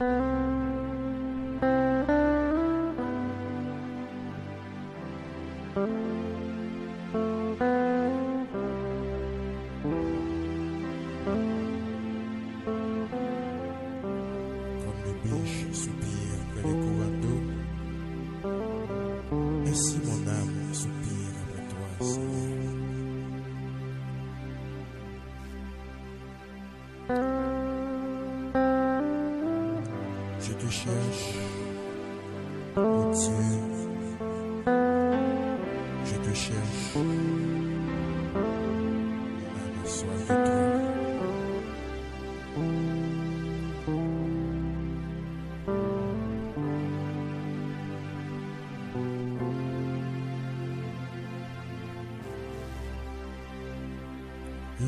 Comme les biches soupirent après les courants d'eau, ainsi mon âme soupire après toi, Seigneur. Je te cherche, oh Dieu, je te cherche, mon âme a soif de toi.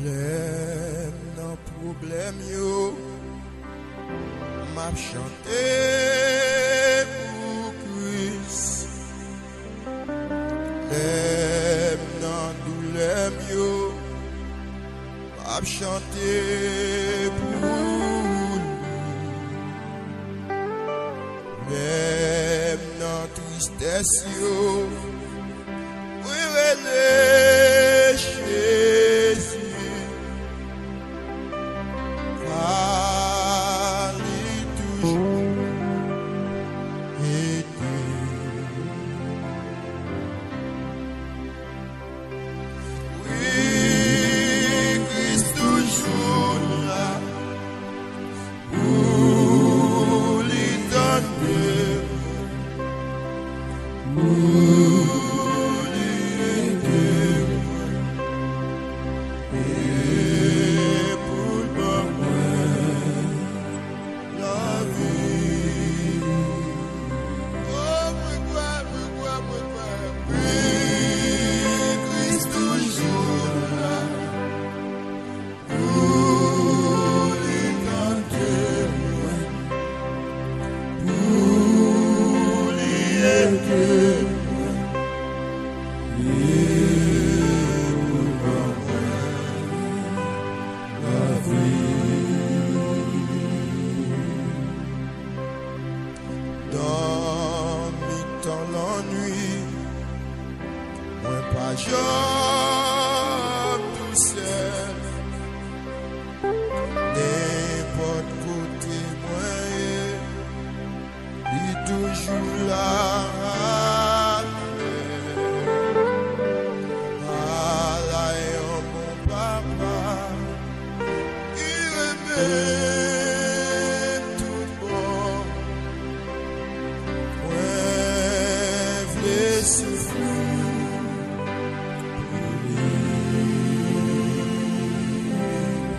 Les non problème yo m'a chanté pour Christ. Les non douleur yo m'a chanté pour lui. Les non tristesse yo oui relais Jésus. Dans mi-temps l'ennui, moi pas j'aime tout seul. N'importe côté moi, il est toujours là. Mon papa, il remet tout bon.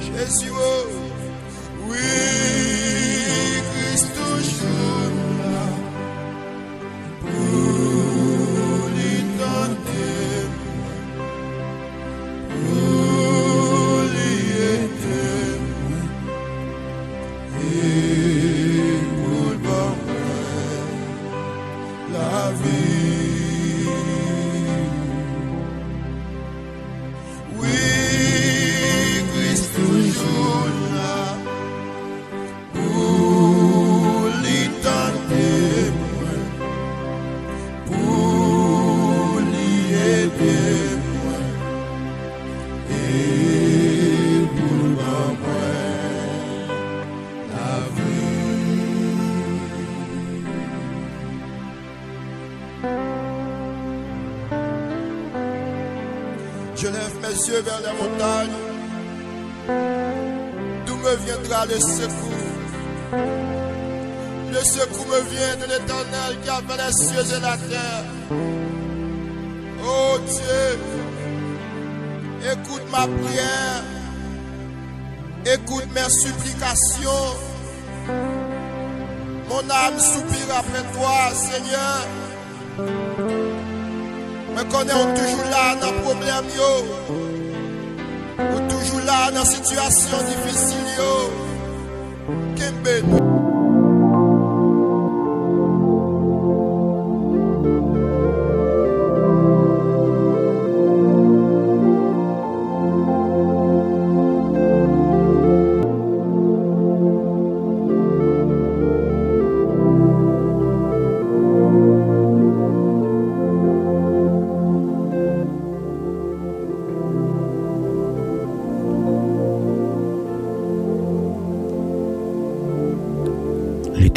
Jésus, oh, oui, Christ toujours là pour lui tenter, pour lui aider et pour bon la vie. Oui, Christ toujours là pour lui tenter, pour lui aider et pour bon la vie. Je lève mes yeux vers la montagne, d'où me viendra le secours. Le secours me vient de l'Éternel qui a fait les cieux et la terre. Oh Dieu, écoute ma prière, écoute mes supplications. Mon âme soupire après toi, Seigneur. Me connais, on toujours là dans le problème, yo. On toujours là dans la situation difficile, yo. Kembe.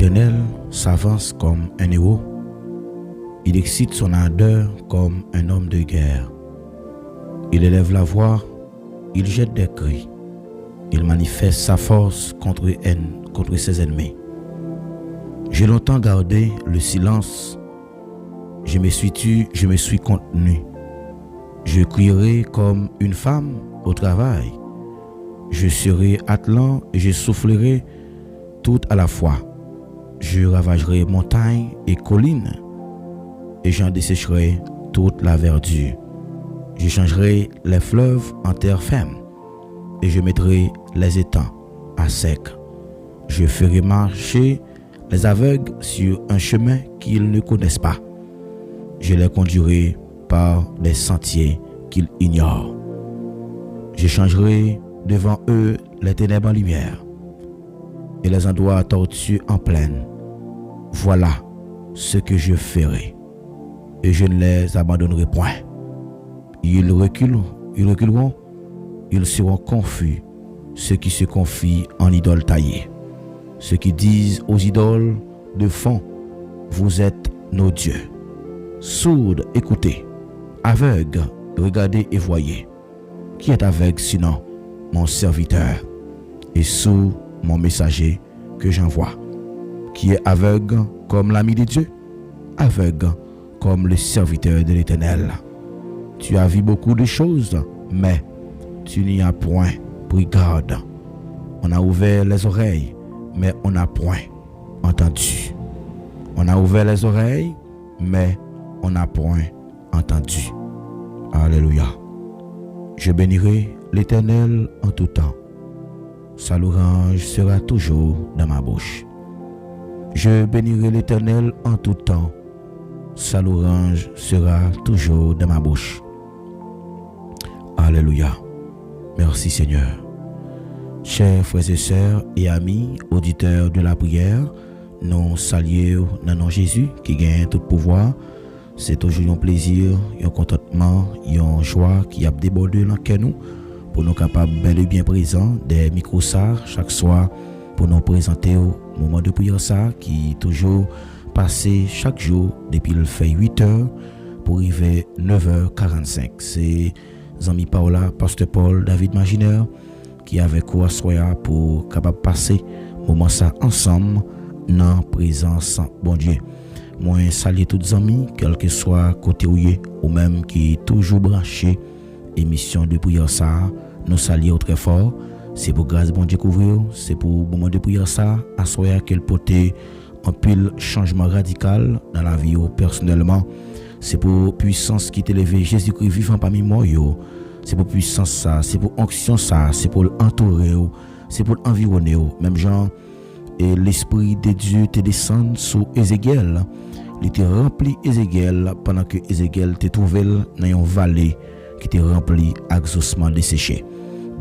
L'Éternel s'avance comme un héros. Il excite son ardeur comme un homme de guerre. Il élève la voix, il jette des cris. Il manifeste sa force contre ses ennemis. J'ai longtemps gardé le silence. Je me suis contenu. Je crierai comme une femme au travail. Je serai attelant et je soufflerai tout à la fois. Je ravagerai montagnes et collines et j'en dessécherai toute la verdure. Je changerai les fleuves en terre ferme et je mettrai les étangs à sec. Je ferai marcher les aveugles sur un chemin qu'ils ne connaissent pas. Je les conduirai par des sentiers qu'ils ignorent. Je changerai devant eux les ténèbres en lumière et les endroits tortueux en plaine. Voilà ce que je ferai et je ne les abandonnerai point. Ils reculeront, ils seront confus, ceux qui se confient en idoles taillées, ceux qui disent aux idoles de fond, vous êtes nos dieux. Sourds, écoutez, aveugles, regardez et voyez. Qui est aveugle sinon mon serviteur et sourd mon messager que j'envoie? Qui est aveugle comme l'ami de Dieu, aveugle comme le serviteur de l'Éternel. Tu as vu beaucoup de choses, mais tu n'y as point pris garde. On a ouvert les oreilles, mais on n'a point entendu. On a ouvert les oreilles, mais on n'a point entendu. Alléluia. Je bénirai l'Éternel en tout temps. Sa louange sera toujours dans ma bouche. Je bénirai l'Éternel en tout temps. Sa louange sera toujours dans ma bouche. Alléluia. Merci Seigneur. Chers frères et sœurs et amis, auditeurs de la prière, nous saluons dans le nom de Jésus qui gagne tout pouvoir. C'est toujours un plaisir, un contentement, une joie qui a débordé dans nous pour nous capables bel et bien présents des micros ça chaque soir pour nous présenter au moment de prière ça qui toujours passé chaque jour depuis le fait 8h pour arriver 9h45. C'est Zami Paola, Pasteur Paul, David Maginaire qui avec quoi soya pour capable passer moment ça ensemble dans présence bon Dieu. Moi saluer tous les amis quel que soit côté ou même qui toujours branché émission de prière ça, nous saluons très fort. C'est pour grâce bon Dieu couvrir, c'est pour moment de prière ça, à soya qu'elle porter un pile changement radical dans la vie personnellement. C'est pour puissance qui t'élève Jésus-Christ vivant parmi moi yo. C'est pour puissance ça, c'est pour onction ça, c'est pour l'entourer, c'est pour l'environner. Même genre, et l'esprit de Dieu te descend sur Ézéchiel. Il te rempli Ézéchiel pendant que Ézéchiel te trouvé dans une vallée qui te rempli avec ossements desséchés.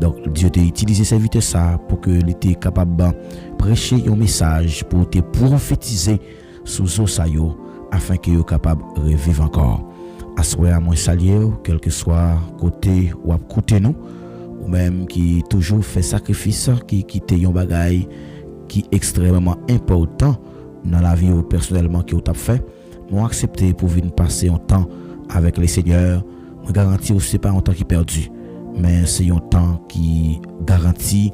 Donc Dieu t'a utilisé serviteur ça pour que il était capable de prêcher un message pour te prophétiser sous Osayo afin que yo capable de revivre encore. Assoya moi saluer quel que soit côté ou à côté nous ou même qui toujours fait sacrifice qui te yon bagay qui extrêmement important dans la vie personnellement que vous avez fait, moi accepter pour venir passer un temps avec le Seigneur. Je garantis que ce n'est pas un temps qui est perdu, mais c'est un temps qui garantit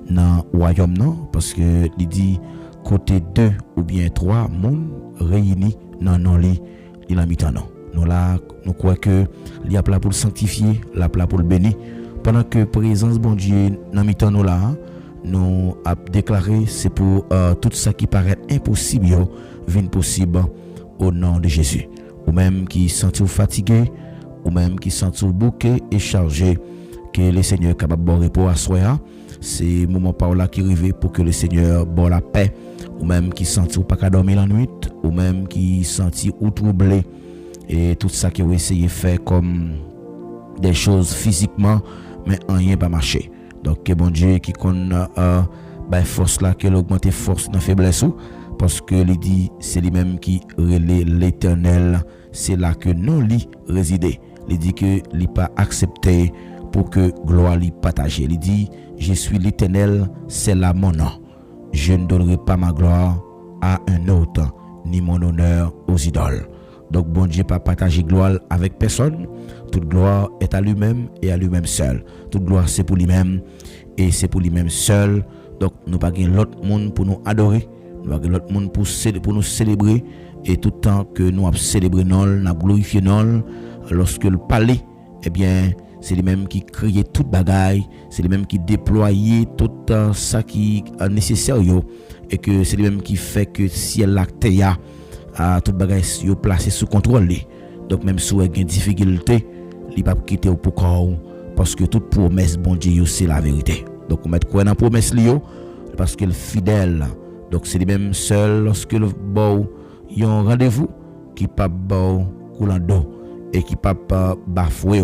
dans le royaume non, parce que il dit côté 2 ou bien 3 monde réunis dans nos lits, il a mis temps non. Nous là, nous croyons que il y a plat pour le sanctifier, la plat pour le bénir, pendant que présence bon Dieu dans mi-temps nous là. Nous a déclaré c'est pour tout ça qui paraît impossible vient possible au nom de Jésus. Ou même qui sentent fatigué, ou même qui sentent bouqué et chargé, que le Seigneur est capable de repos à soi. C'est moment par là qui arrive pour que le Seigneur bon la paix, ou même qui sentent pas qu'à dormir la nuit, ou même qui sentent ou troublé et tout ça qui ont essayé de faire comme des choses physiquement mais rien pas marché. Donc que bon Dieu qui connaît force là que l'augmenter force dans faiblesse parce que il dit c'est lui-même qui relève l'Éternel, c'est là que non lui résider. Il dit que il pas accepté pour que gloire lui partager. Il dit je suis l'Éternel, c'est là mon nom. Je ne donnerai pas ma gloire à un autre, ni mon honneur aux idoles. Donc bon Dieu pas partager gloire avec personne. Toute gloire est à lui-même et à lui-même seul. Toute gloire c'est pour lui-même et c'est pour lui-même seul. Donc nous pas gain l'autre monde pour nous adorer, nous pas gain l'autre monde pour nous célébrer, et tout le temps que nous célébrons nous glorifier nous, lorsque le palais, eh bien c'est lui-même qui crée toute bagaille, c'est lui-même qui déploie tout ça qui est nécessaire et que c'est lui-même qui fait que si elle a toute bagaille yo placé sous contrôle. Donc même si vous avez une difficulté, il pas quitter au pourquoi, parce que toute promesse bon Dieu c'est la vérité. Donc on met quoi dans promesse liyo parce que le fidèle. Donc c'est lui-même seul lorsque le bon y a un rendez-vous qui pas bon coulant d'eau et qui pas bafoué,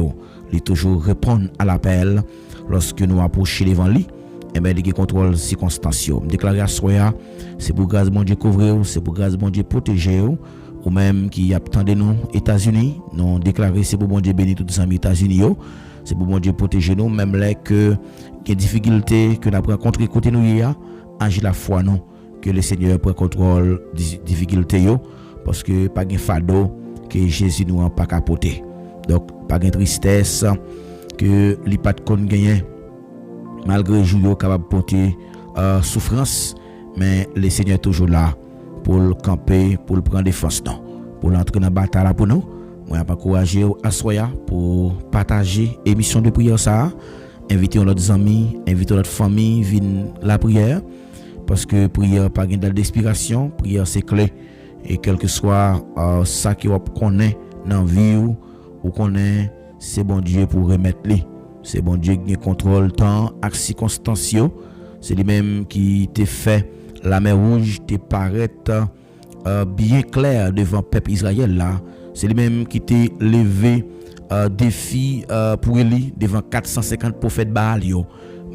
il toujours répondre à l'appel lorsque nous approchons devant lui. Et bien il contrôle circonstancieux. Déclarer à soi, c'est pour grâce bon Dieu couvrir, c'est pour grâce bon Dieu protéger, ou même qui attendent nous États-Unis, nous déclarer c'est pour bon Dieu bénir tous les amis États-Unis, c'est pour bon Dieu protéger nous, même là que des difficultés que nous avons rencontrées côté nous hier, agir la foi non, que le Seigneur prend contrôle des difficultés parce que pas de fardeau que Jésus nous a pas capoté. Donc pas de tristesse que li pas de kon gagner malgré jour capable porter souffrance, mais le Seigneur est toujours là pour le camper, pour le prendre défense non, pour l'entrer dans la bataille pour nous. Moi pas encourager à soya pour partager émission de prière ça, inviter nos amis, inviter notre famille vienne la prière, parce que prière pas gain d'inspiration, prière c'est clé, et quel que soit ça qui on connaît dans vie ou connaît, c'est bon Dieu pour remettre lui. C'est bon Dieu qui contrôle temps et circonstances. C'est lui-même qui te fait la mer rouge te paraître bien clair devant le peuple Israël là. C'est lui-même qui t'a levé défi pour lui devant 450 prophètes Baal yo.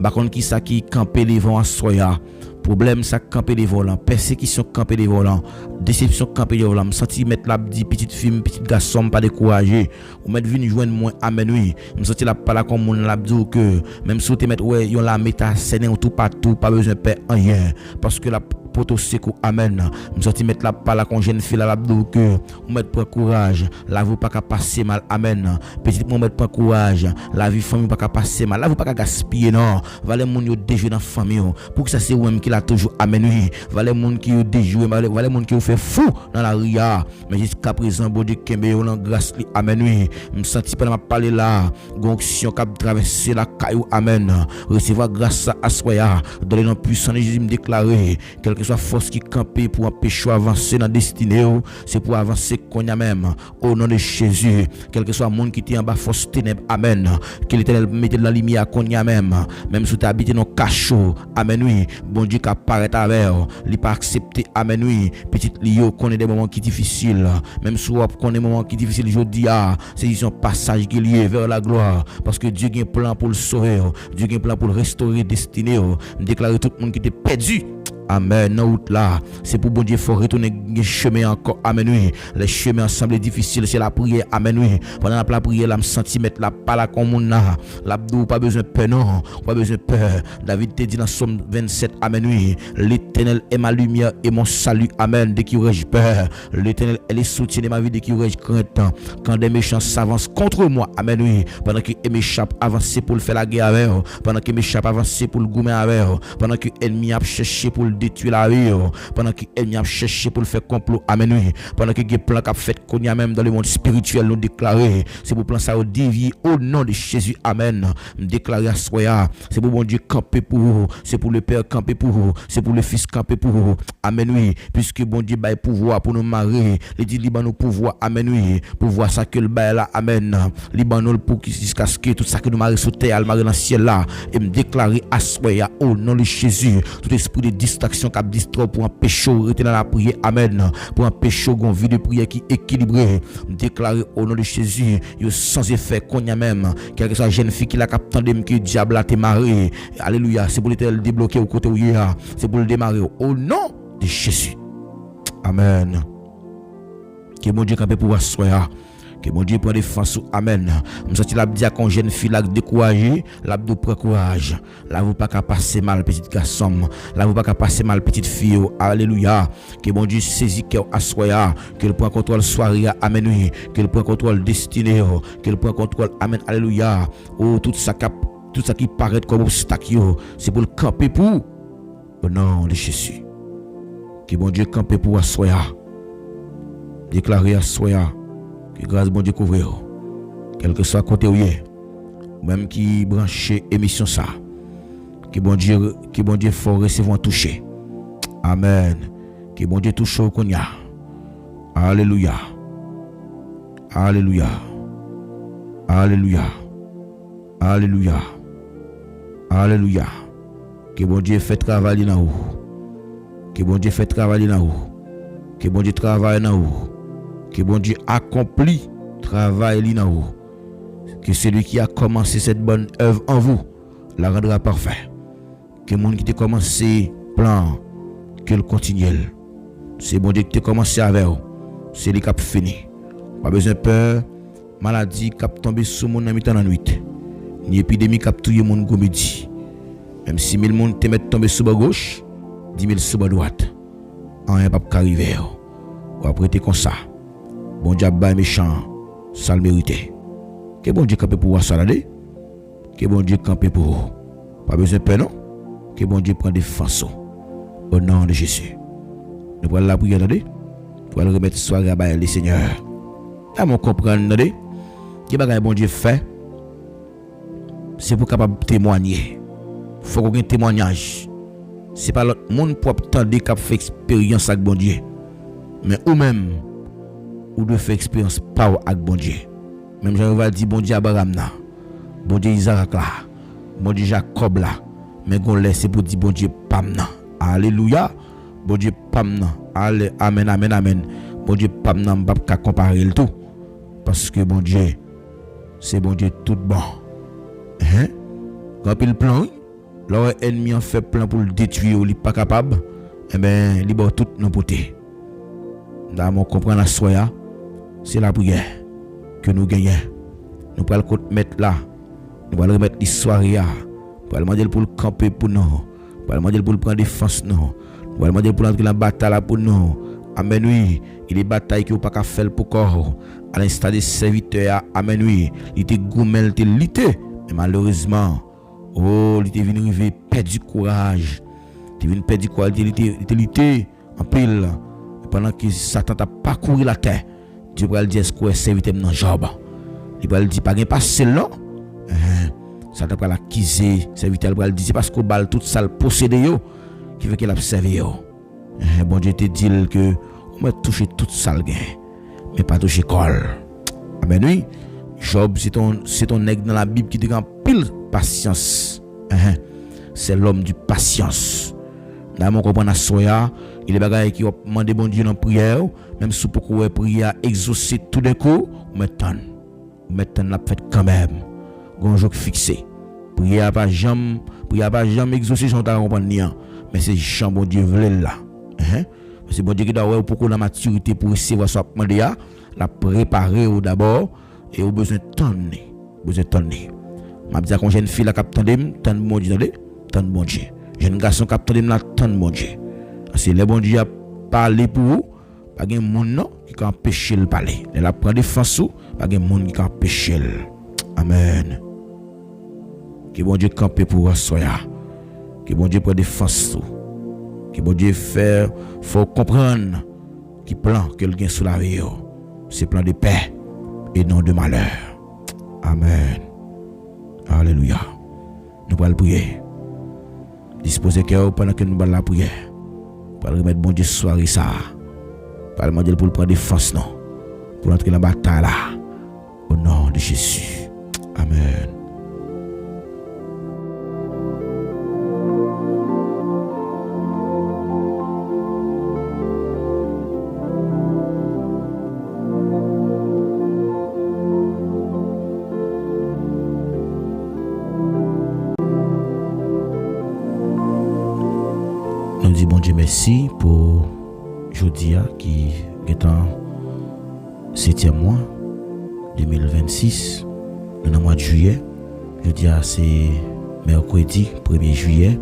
Par contre qui ça qui camper devant Soya. Problème ça camper des volants, persécution camper des volants, déception camper des volants, me senti mettre la dit petite fille, petite garçon pas décourager, ou mettre venir joindre moi amen oui, me senti la pas là comme mon la dire que même si tu mettre ouais yon la méta scène tout partout, pas besoin de faire rien parce que la poto seco amen, me senti mettre la pas là comme jeune fille la dire que on mettre prend courage, la vie pas passer mal amen, petit mon mettre prend courage, la vie famille pas passer mal, la vie pas gaspiller non, valait mon yo déjouer dans famille pour que ça c'est même qui toujours amen oui, valait monde qui déjouer, valait monde qui fait fou dans la ria, mais jusqu'à présent bon Dieu kembe on grâce li amen oui, me senti pas m'a parler là, gonction cap traverser la caillou amen, recevoir grâce à soya, dans le nom puissant de Jésus me déclarer, quelle que soit force qui camper pour empêcher avancer dans destinée, c'est pour avancer qu'on a même au nom de Jésus, quel que soit monde qui était en bas force ténèbres amen, que l'Éternel mette la lumière qu'on a même si tu habites dans cachot amen oui, bon Dieu apparaît avec, il pas accepter amen oui, petit lio connaît des moments qui difficiles, même si on connaît des moments qui difficiles, je dis c'est un passage qui est lié vers la gloire, parce que Dieu a un plan pour le sauver, Dieu a un plan pour le restaurer destinée, déclarer tout le monde qui était perdu. Amen. Non, là, c'est pour bon Dieu, faut retourner le chemin encore. Amen. Oui. Les chemins ensemble difficiles, c'est la prière. Amen. Oui. Pendant la prière, là, me senti mettre la pala comme on a. L'abdou, pas besoin de peur, non. Pas besoin de peur. David te dit dans Somme 27. Amen. Oui. L'Éternel est ma lumière et mon salut. Amen. Dès qu'il aurais peur. L'Éternel est le soutien de ma vie. Dès qu'il aurais crainte. Quand des méchants s'avancent contre moi. Amen. Oui. Pendant que mes méchants avancent pour le faire la guerre avec. Pendant que mes méchants avancent pour le goumer avec. Pendant que l'ennemi a cherché pour détruire la vie, pendant que l'ennemi a cherché pour le faire complot, amen oui, pendant que les plans qu'a fait qu'on y a même dans le monde spirituel nous déclarer, c'est pour plan ça dévier au nom de Jésus, amen, déclarer à soi, c'est pour mon Dieu camper pour vous, c'est pour le Père camper pour vous, c'est pour le Fils camper pour vous, amen oui, puisque bon Dieu bail pouvoir pour nous marier, il dit liban nous pouvoir, amen oui, pouvoir ça que le bail là, amen, liban nous pour jusqu'à ce que tout ça que nous marier sur terre, marier dans le ciel là, et me déclarer à soi au nom de Jésus, tout esprit de distraction qui distrait pour empêcher rester dans la prière, amen, pour empêcher une vie de prière qui est équilibrée, déclarer au nom de Jésus, sans effet qu'on y a même, quelle que soit jeune fille qui l'a capté que le diable a été marié, alléluia, c'est pour l'Éternel débloquer au côté où il y a, c'est pour le démarrer au nom de Jésus, amen. Que mon Dieu campe pour soi, Que bon Dieu prend défense. Amen. Je sens la dire qu'on jeune fille là découragée, là de prendre courage. Là vous pas qu'à passer mal petite garçon. Là vous pas qu'à passer mal petite fille. Alléluia. Que bon Dieu saisit cœur à soya, que le prend contrôle soirée. Amen. Oui. Que le prend contrôle destinée. Que le prend contrôle. Amen. Alléluia. Oh tout ça qui paraît comme obstacle, c'est pour le camper pour au nom de Jésus. Que bon Dieu camper pour soya. Déclarer à soya. Que grâce bon Dieu couvre. Quel que soit côté où même qui branche émission ça. Que bon Dieu faut recevoir toucher. Amen. Que bon Dieu touche au konya. Alléluia. Alléluia. Alléluia. Alléluia. Alléluia. Que bon Dieu fait travailler dans vous. Que bon Dieu fait travailler dans vous. Que bon Dieu travaille dans vous. Que bon Dieu accomplit travail dans vous. Que celui qui a commencé cette bonne œuvre en vous la rendra parfait. Que le monde qui a commencé plan, que le continue. C'est bon Dieu qui a commencé avec vous. C'est lui qui a fini. Pas besoin de peur. Maladie qui a tombé sur mon ami dans la nuit. Ni épidémie qui a tué mon comédie. Même si 1000 monde te mettent tomber sur la gauche, 10 000 sur la droite. Rien pas arriver. Ou après t'es comme ça. Bon Dieu bas méchant, ça le mérite. Que bon Dieu campe pour ça là. Que bon Dieu campe pour vous. Pas besoin de peur non. Que bon Dieu prend défense. Au nom de Jésus. Nous prenons la prière là. Pour le remettre soirée à les Seigneur. À mon comprendre là. Que bagay bon Dieu fait. C'est pour capable témoigner. Faut qu'on ait un témoignage. C'est pas l'autre monde pour attendre qu'il fait expérience avec bon Dieu. Mais ou même ou de faire expérience pas avec bon Dieu. Même j'en va dire bon Dieu Abraham là. Bon Dieu Isaac là. Bon Dieu Jacob là. Mais qu'on laisse pour dire bon Dieu pam nan. Alléluia. Bon Dieu pam nan. Amen amen amen. Bon Dieu pam nan pas comparer le tout. Parce que bon Dieu c'est bon Dieu tout bon. Hein? Quand il plan, leur ennemi en fait plan pour le détruire, il n'est pas capable, eh bien, il va tout nos côtés. Dans mon comprendre la soya, c'est la prière que nous gagnons. Nous allons le mettre là, nous allons remettre l'histoire là, nous allons demander pour le camper pour nous, nous allons demander pour le prendre défense nous, nous allons demander pour entrer dans la bataille pour nous. Amen oui, il y a des batailles qui n'ont pas qu'à faire pour corps. À l'instar des serviteurs, amen oui, il était goumel, il était lité. Mais malheureusement, il était venu arriver perdre du courage. Il était venu perdre du courage, il était lutté en pile. Et pendant que Satan a parcouru la terre, Dieu va le dire, est-ce que serviteur dans Job? Il va le dire, pas de passer là. Satan va l'accuser, serviteur va le dire, c'est parce qu'on balle tout ça, le possédé, qui veut qu'il a servi. Bon Dieu te dit que on va toucher tout ça, mais pas toucher col. Amen oui. Job, c'est ton nègre dans la Bible qui te rend pile patience. C'est l'homme du patience. Dans mon comprendre à soya, il est bagaille qui va demander bon Dieu dans prière, même si pour qu'on prière exaucer tout d'un coup, maintenant la fait quand même. Gon jour fixé. Prière pas jamais exaucer son ta comprendre ni, mais c'est Jean bon Dieu veut là. C'est bon Dieu qui doit pour qu'on la maturité pour recevoir ça demander la préparer d'abord. Et au besoin de temps. M'a dit qu'on jeune fille la cap tandem, tant bon Dieu, tant bon Dieu. Jeune garçon cap tandem la tant bon Dieu. C'est le bon Dieu a parlé pour vous, pas gen monde non qui peut empêcher le parler. Elle a prend défense ou pas gen monde qui peut empêcher. Amen. Que bon Dieu camper pour soya. Que bon Dieu prend défense. Que bon Dieu faire faut comprendre qui plan que le gain sous la vie. C'est plan de paix et non de malheur. Amen. Alléluia. Nous allons prier. Disposez cœur pendant que nous allons la prière. Pour remettre bon Dieu soirée ça. Pour demander pour prendre défense non. Pour entrer dans la bataille là. Au nom de Jésus. Amen. Nous disons bon Dieu merci pour Jodia qui est en 7e mois 2026. Nous dans le mois de juillet. Je dis c'est mercredi 1er juillet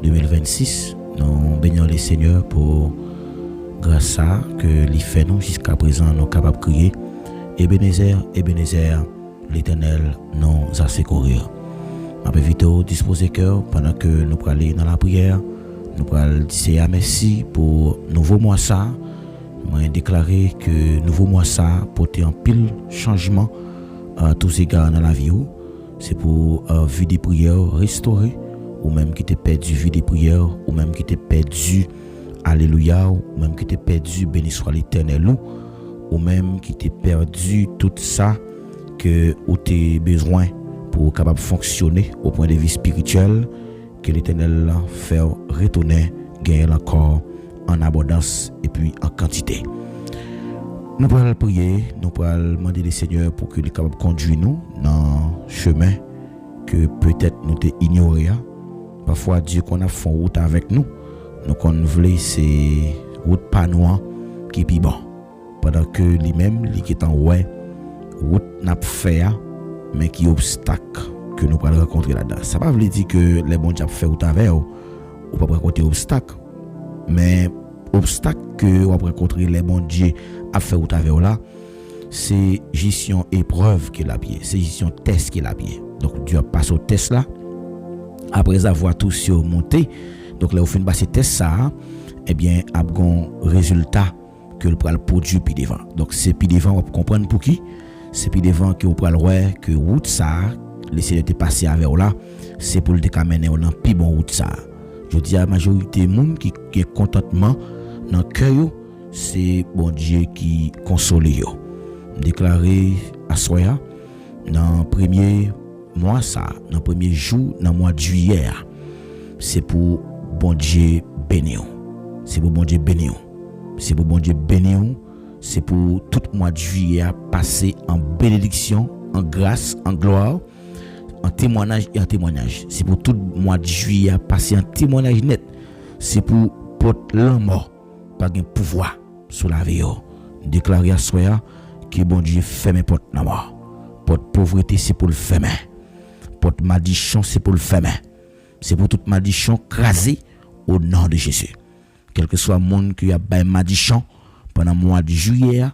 2026. Nous bénissons les seigneurs pour grâce à que les fait nous jusqu'à présent nous capables de crier Ebenezer, Ebenezer, l'Éternel nous a secouru. Après vite disposer cœur pendant que nous allons dans la prière, nous allons dire merci pour nouveau mois ça. Moi déclaré que nouveau mois ça porter en pile changement à tous égards dans la vie. C'est pour vie des prières restaurées, ou même qui t'es perdu vie des prières, ou même qui t'es perdu alléluia, ou même qui t'es perdu béni soit l'Éternel, ou même qui t'es perdu tout ça que ou t'es besoin pour capable fonctionner au point de vue spirituel, que l'Éternel fait retourner gagner encore en abondance et puis en quantité. Nous pourrons prier, nous pourrons demander au Seigneur pour qu'il soit capable de conduire nous dans le chemin que peut-être nous t'ai ignoré. Parfois Dieu qu'on a fait route avec nous, nous qu'on voulait c'est route pas noire qui est plus bon. Pendant que lui-même, lui qui est en ouais, route n'a pas fait, mais qui obstacle que nous allons rencontrer là-dedans. Ça ne veut pas dire que les bons diables fait route avec ou pas rencontrer obstacle, mais obstacle que vous rencontrer les bons dieux à faire route avec là, c'est gestion épreuve qui est la pied, c'est gestion test qui est la pied. Donc Dieu passe au test là. Après avoir tout surmonté, donc là, au fin de passer test ça, eh bien, a un résultat que le pral produit puis devant. Donc c'est puis devant on comprendre pour qui, c'est puis devant que on pral ouais que route ça, laisser de passer avec là, c'est pour le décamener on puis bon route ça. Je dis à la majorité monde qui est contentement dans cœur, c'est bon Dieu qui console yo. Déclaré à soya dans premier mois ça, dans premier jour dans mois de juillet, c'est pour bon Dieu bénir. C'est pour bon Dieu bénir. C'est pour bon Dieu bénir. C'est pour tout mois de juillet passer en bénédiction, en grâce, en gloire, en témoignage et en témoignage. C'est pour tout mois de juillet passer en témoignage net. C'est pour porter la mort, pas de pouvoir sur la vie. Déclarer à soi que bon Dieu ferme porte la mort. Porte pauvreté, c'est pour le fermer. Porte malédiction, c'est pour le fermer. C'est pour toute malédiction crasée au nom de Jésus. Quel que soit le monde qui a une malédiction pendant le mois de juillet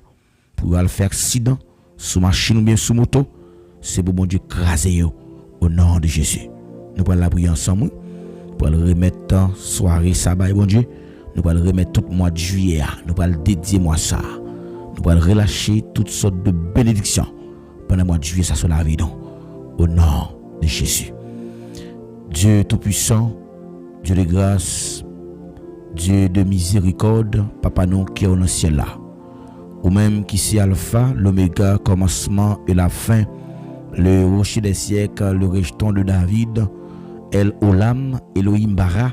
pour aller faire accident sous machine ou bien sous moto, c'est pour bon Dieu craser au nom de Jésus. Nous allons la prier ensemble pour le remettre en soirée sabbat bon Dieu. Nous allons remettre tout le mois de juillet. Nous allons dédier moi ça. Nous allons relâcher toutes sortes de bénédictions pendant le mois de juillet ça sur la vie au nom de Jésus. Dieu Tout-Puissant, Dieu de grâce, Dieu de miséricorde, Papa nous qui est au ciel là. Ou même qui c'est Alpha, l'Oméga, commencement et la fin, le rocher des siècles, le rejeton de David, El Olam, Elohim Bara.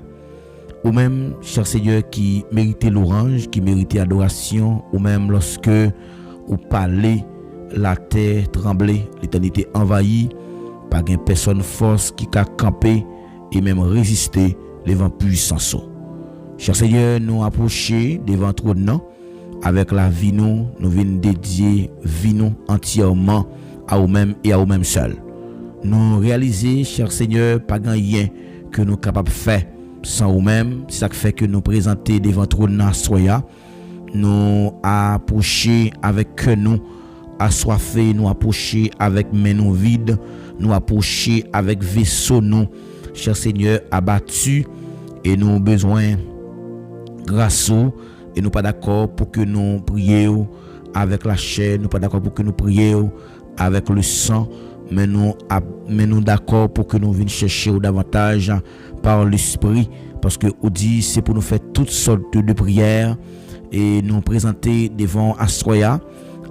Ou même, cher Seigneur, qui méritait l'orange, qui méritait adoration, ou même lorsque vous parlez, la terre tremblait, l'éternité envahie, pas une personne force qui a campé et même résister les vents puissants. Cher Seigneur, nous approcher devant trop de nom avec la vie nous venons dédier vie nous entièrement à vous-même et à vous-même seul. Nous réaliser, cher Seigneur, pas rien que nous capables de faire sans vous-même, c'est ça qui fait que nous présenter devant trop de nom soya, nous approcher avec nous assoiffés, nous approcher avec mains nous vides, nous approcher avec vaisseau nous, cher Seigneur, abattu et nous besoin grâce et nous pas d'accord pour que nous prions avec la chair, nous pas d'accord pour que nous prions avec le sang, mais nous d'accord pour que nous venions chercher davantage par l'esprit, parce que on dit c'est pour nous faire toutes sortes de prières et nous présenter devant Astroya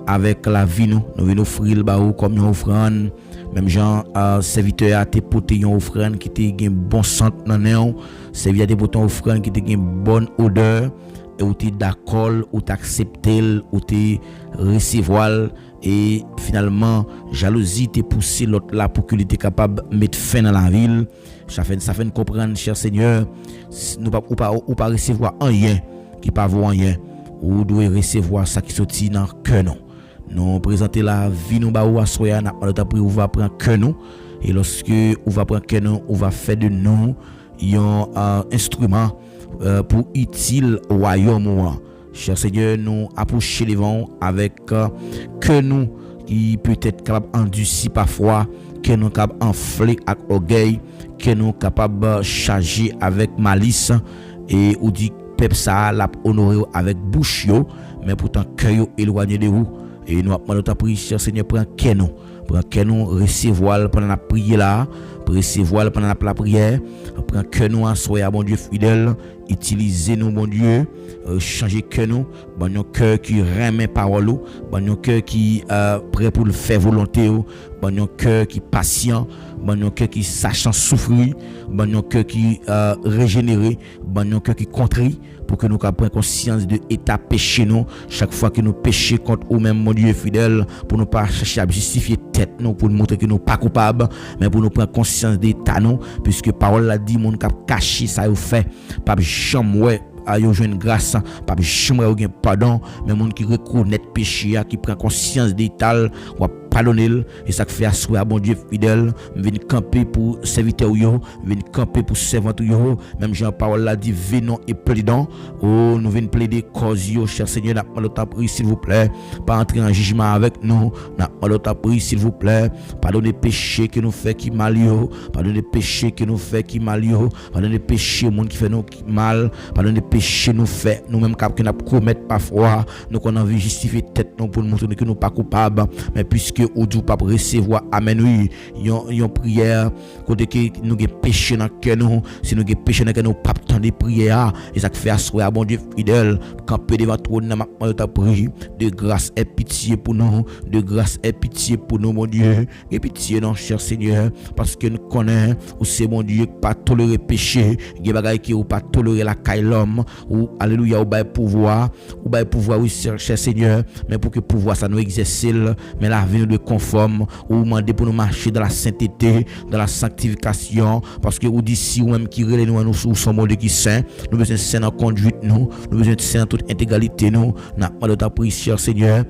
avec la vie nous venons offrir le baou comme une offrande. Même Jean serviteur a te porté une offrande qui te gain bon sang dans néon, serviteur te porté une offrande qui te gain bonne odeur et ou tu d'accord ou t'accepter ou tu recevoir et finalement jalousie te pousser l'autre là pour qu'il était capable de mettre fin dans la ville. Ça fait comprendre, cher Seigneur, nous pas ou pas recevoir rien qui pas vaut rien, ou doit recevoir ça qui sorti dans cœur non. nous présenter la vie nous ba ou assoya n'a demandé ta prière, on va prendre que nous et lorsque on va prendre que nous, on va faire de nous un instrument pour utile au royaume. Cher Seigneur, nous approcher devant avec que nous qui peut être capable d'endurcir parfois, que nous capable enfler avec orgueil, que nous capable charger avec malice et ou dit peuple ça l'a honoré avec bouche yo, mais pourtant cœur yo éloigné de vous et nous demandons ta prière, cher Seigneur, prends que nous recevoir pendant la prière là, recevoir pendant la prière, prends que nous soyons bon Dieu fidèle, utilisez nous bon Dieu, changer que nous, bon cœur qui remet parole, bon cœur qui prêt pour le faire volonté, bon cœur qui patient, bon cœur qui sachant souffrir, bon cœur qui régénéré, bon cœur qui contrit pour que nous prenions conscience de l'état péché nous chaque fois que nous péchons contre ou même mon Dieu fidèle, pour nous pas chercher à justifier tête nous, pour nous montrer que nous pas coupables, mais pour nous prendre conscience d'état nous, puisque parole l'a dit mon cap caché ça yo fait pas jamais a yo joine grâce, pas jamais yo gain pardon, mais monde qui reconnaît péché, qui prend conscience d'état ou pardonner et ça fait asseoir bon Dieu fidèle, venir camper pour serviteur yo, venir camper pour servant yo, même Jean parole l'a dit venons et plaidons, oh nous venons plaider cause yo, cher Seigneur, n'a pas l'autre prière s'il vous plaît, pas entrer en jugement avec nous, n'a pas l'autre prière s'il vous plaît, pardonnez péché que nous fait qui mal yo, pardonnez péché que nous fait qui mal yo, pardonnez péché monde qui fait nous mal, pardonnez péché nous fait nous même cap que n'a commettre parfois, nous qu'on envie justifier tête nous pour nous montrer que nous pas coupables, mais puisque ou du pas recevoir amen oui yon prière côté que nous avons péché dans cœur nous, si nous avons péché dans cœur nous pas tant de prière et ça fait asseoir bon Dieu fidèle camper devant trône dans ta prière de grâce et pitié pour nous, de grâce et pitié pour nous mon Dieu, et pitié non cher Seigneur, parce que nous connaissons ou c'est mon Dieu pas tolérer péché, des bagaille qui ou pas tolérer la caille l'homme ou alléluia ou bail pouvoir oui cher Seigneur, mais pour que pouvoir ça nous exercer, mais la vie de conforme ou demander pour nous marcher dans la sainteté, dans la sanctification, parce que ou d'ici ou même qui relève nous sommes qui saint, nous besoin de saint en conduite nous besoin de saint en toute intégralité nous n'a pas de ta prière Seigneur,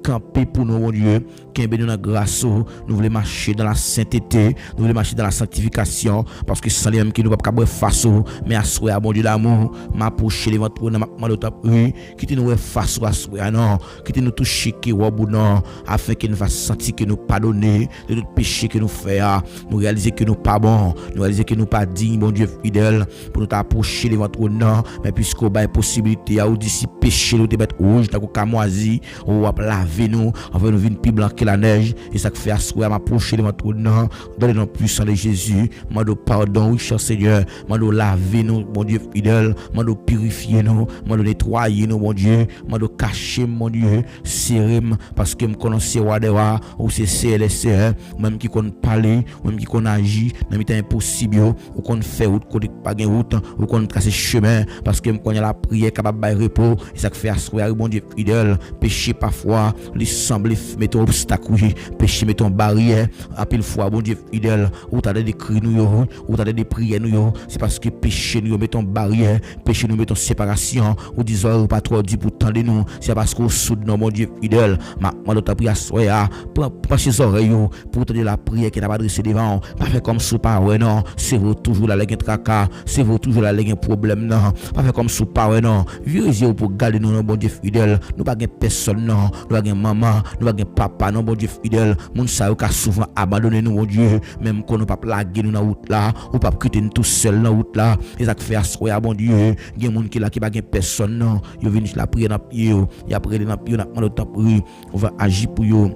camper pour nous mon Dieu, qui est béni dans la grâce, nous voulons marcher dans la sainteté, nous voulons marcher dans la sanctification, parce que sans les mêmes qui nous pas capable face, mais assoir mon Dieu d'amour, m'approcher devant toi dans ma ta prière, qui te nous face assoir non, qui te nous toucher qui ou non, afin qu'il nous fasse sentir que nous pardonner de tout péché que nous faisons, nous réaliser que nous pas bon, nous réaliser que nous pas dignes mon Dieu fidèle, pour nous t'approcher devant toi non, mais puisqu'on a possibilité à ou d'ici péché nous te mettre rouge dans camoisi ou laver nous, enfin nous venir plus blanc que la neige, et ça fait asseoir m'approcher devant toi non, dans le nom puissant de Jésus, mando pardon oui cher Seigneur, mando laver nous mon Dieu fidèle, mando purifier nous, mando nettoyer nous mon Dieu, mando cacher mon Dieu, serrer parce que me connaissez roi de roi ou c'est CLSR, même qui connaît parler, même qui connaît agir, même temps impossible ou qu'on fait route côté pas gain route ou qu'on tracer chemin parce que me connaît la prière capable de repos, et ça fait asseoir mon Dieu fidèle, péché parfois les semble mettre obstacle, péché mettre barrière, à pile fois bon Dieu fidèle, ou t'as des cris nous ou t'as des prières nous, c'est parce que péché nous mettons barrière, péché nous mettons séparation, ou disons pas trop dit pour tendre nous, c'est parce qu'on soude non mon Dieu fidèle, ma ta prière soya, prends ses oreilles pour te dire la prière qui n'a pas adressé devant, pas faire comme sous pas ouais non, c'est vous toujours là les tracas, c'est vous toujours là les problème non, pas faire comme sous pas ouais non, vérifier pour garder nous bon Dieu fidèle, nous pas gain personne non, nous pas gain maman, nous pas gain papa non bon Dieu fidèle, moun sa yo ka souvent abandonner nous mon Dieu, même qu'on nous pas plaguer nous dans route là, ou pas quitter nous tout seul dans route là, et ça fait assoya bon Dieu, gain moun qui là qui pas gain personne non, yo vinn la prière dans pied yo, y a prière dans pied, on a demandé ta prière, on va agir pour yo.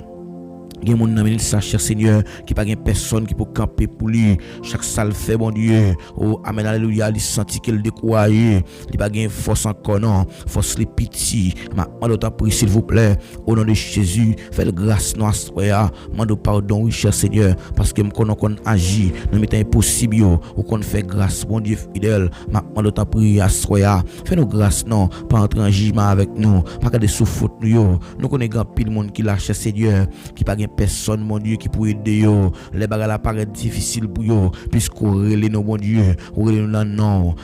Il y a mon ami ça cher Seigneur qui pas personne qui peut camper pour lui chaque salle fait bon Dieu oh amen alléluia il senti qu'il découragé il pas gain force encore non force les pitié ma demande prie s'il vous plaît au nom de Jésus faites grâce nous soya demande pardon oui cher Seigneur parce que me connait qu'on agit nous mettons impossible ou qu'on fait grâce bon Dieu fidèle ma demande prie à soya fais nous grâce non pas entrer en jugement avec nous pas garder sous faute nous connaît grand pile monde qui lâche Seigneur qui pas personne, mon Dieu, qui peut aider yo. Les bagages paraissent difficiles pour yo, puisqu'on relève nos, mon Dieu, on relève non,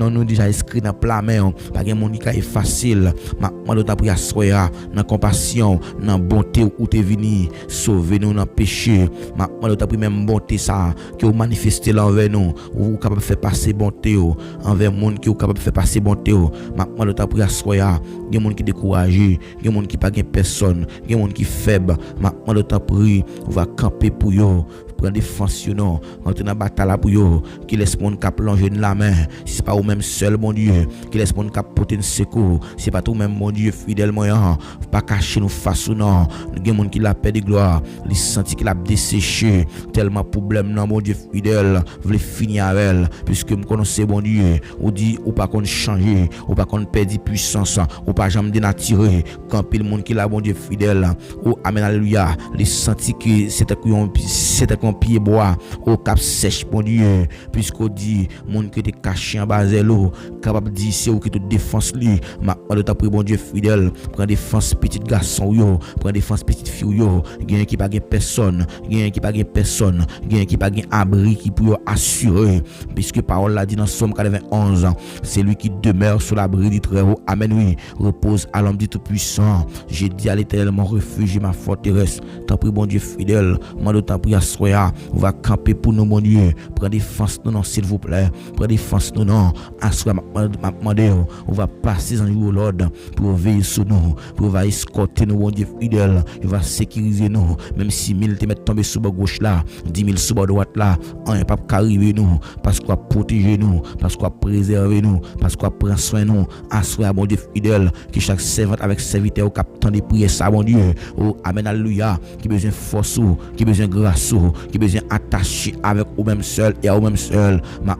nous déjà inscrit dans plan, mais pas de monde qui est facile. Moi, d'autres prière soya, dans compassion, dans bonté où t'es venu, sauver nous dans péché. Moi, d'autres prière même bonté ça, que vous manifestez là envers nous, ou capable de faire passer bonté envers monde qui est capable de faire passer bonté. Moi, d'autres prière soya, il y a des gens qui découragés, il y a des gens qui pas personne, il y a des gens qui faibles. Moi, d'autres prière, on va camper pour eux. Prendre défense non, entrer dans bataille pour yo, qui laisse mon cap plonger dans la main, si c'est pas ou même seul mon Dieu, qui laisse mon cap porter un secours, c'est pas tout même mon Dieu fidèle moyen, pas cacher nous face ou non, nous gen monde qui la paix de gloire, il senti qu'il a desséché, tellement problème non mon Dieu fidèle, veut finir avec elle, puisque me connaissez bon Dieu, ou dit ou pas qu'on changer, ou pas qu'on perdre puissance, ou pas jamais dénaturer, quand pile monde qui la bon Dieu fidèle, ou amen alléluia, il senti que c'était qu'on pied bois au cap sèche mon Dieu, puisqu'on dit monde qui était caché en bas de l'eau capable de dire c'est ou qui te défense lui ma de ta bon Dieu fidèle prend défense petit garçon yo prend défense petite fille yo gagne qui pas gagne personne gagne qui pas gagne personne gagne qui pas gagne abri qui pour assurer puisque parole l'a dit dans Somme 91 c'est lui qui demeure sous l'abri du Très-Haut amen oui repose à l'homme du Tout-Puissant j'ai dit à l'Éternel mon refuge et ma forteresse t'en prie bon Dieu fidèle moi de t'en prie à soya on va camper pour nous mon Dieu prends défense nous non s'il vous plaît prends défense nous non assoya m'a demandé on va passer en jour l'ordre pour veiller sur nous pour va escorter nous mon Dieu fidèle il va sécuriser nous même si 1000 te mettre tomber sur bord gauche là 10 000 sur bord droite là on est pas arriver nous parce qu'on va protéger nous parce qu'on va préserver nous parce qu'on va prendre soin nous assoya mon Dieu fidèle que chaque servante avec serviteur cap temps de prier ça mon Dieu oh amen alléluia qui besoin force qui besoin grâce qui besoin attaché avec ou même seul et à ou même seul ma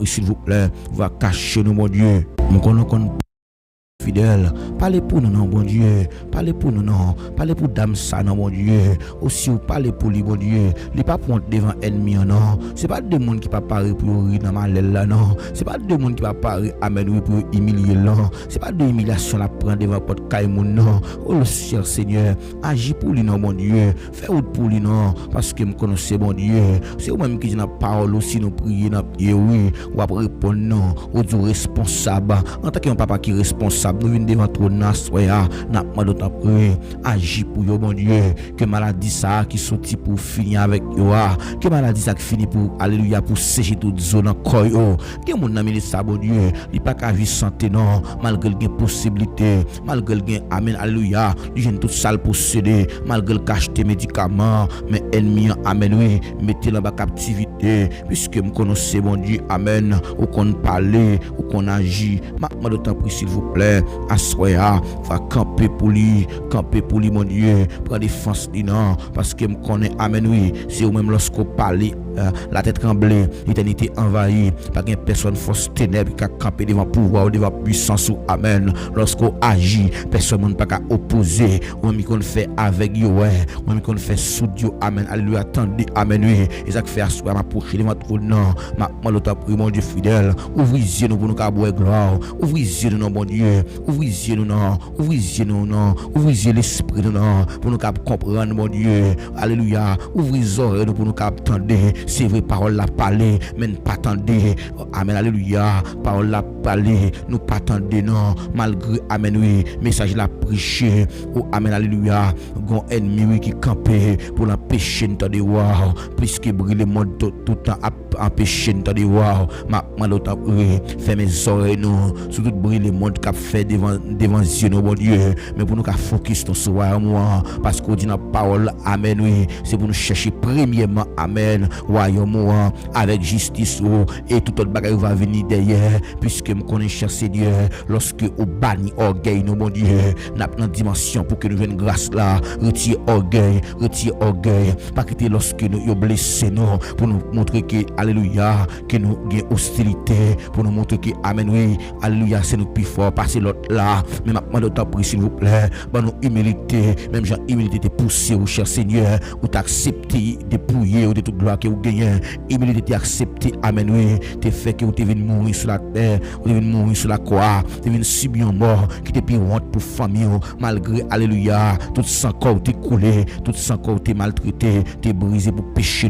s'il vous plaît va cacher nous mon Dieu nous connaissons fidèle, parlez pour nous non bon Dieu, parlez pour nous non, parlez pour dame ça non bon Dieu, aussi ou parlez pour lui bon Dieu, il pas prendre devant ennemi non, c'est pas des monde qui pas parler pour rire dans malheur là non, c'est pas des monde qui pas parler amen oui pour humilier non, c'est pas de humiliation la prendre devant porte caïmon non, oh cher Seigneur, agis pour lui non bon Dieu, fais autre pour lui non, parce que me connaissez bon Dieu, c'est vous même qui dit dans parole aussi nous prier dans prier oui, ou répondre non, ou du responsable, en tant qu'un papa qui est responsable nous venons devant toi soya n'a pas d'autre prier agis pour yo bon Dieu que maladie ça qui sorti pour finir avec yo que maladie ça qui finit pour alléluia pour sécher toute zone encore yo que mon ami ça bon Dieu il pas qu'à vivre santé non malgré les possibilités malgré les amen alléluia il jeune toute salle posséder malgré le acheter médicaments mais ennemi amen oui mettez dans la captivité puisque me connaissez bon Dieu amen ou qu'on parler ou qu'on agit ma d'autre prier s'il vous plaît assoya va camper pour lui mon Dieu prends défense lui non parce que me connaît amen oui c'est ou même lorsqu'on parle la tête tremblée l'éternité envahie pas une personne force ténèbres qui a campé devant pouvoir devant puissance ou amen lorsqu'on agit personne ne pas opposer on mi qu'on fait avec yo on mi qu'on fait sous Dieu amen alléluia attendez amen oui et ça fait assoya m'approcher devant trône non ma l'autre prier mon Dieu fidèle ouvrez yeux nous pour nous boire gloire ouvrez yeux nous mon Dieu ouvrez yeux nous non ouvrez yeux nous non ouvrez yeux l'esprit nous non pour nous comprendre mon Dieu alléluia ouvrez oreilles nous pour nous entendre c'est vrai parole la parler mais pas attendre amen alléluia parole la parler nous pas attendre non malgré amen oui message la prêcher oh amen alléluia gon ennemi qui camper pour l'empêcher de voir puisque brille le monde tout temps empêcher de voir ma l'autre fait mes oreilles nous sur tout brille le monde qu'a fait devant Dieu nos bon Dieu mais pour nous qu'a focus sur moi parce qu'on dit dans parole amen oui c'est pour nous chercher premièrement amen royaume avec justice et tout autre bagaille va venir derrière puisque me connais cher Seigneur lorsque au banni orgueil nos bon Dieu n'a pas dimension pour que nous vienne grâce là retire orgueil pas quitter lorsque nous yo blessé non pour nous montrer que alléluia que nous gain hostilité pour nous montrer que amen oui alléluia c'est nous plus fort passer l'autre là mais maintenant d'autres prier s'il vous plaît bah nous humilité même genre humilité te pousser au cher Seigneur ou t'accepter de prier ou de toute gloire que vous gagné, humilité t'es accepté, amen, oui, t'es fait que t'es venu mourir sur la terre, ou t'es venu mourir sur la croix, t'es venu subir une mort, qui t'es pire honte pour famille, malgré, alléluia, tout sang corps t'es coulé, tout sang corps t'es maltraité, t'es brisé pour péché,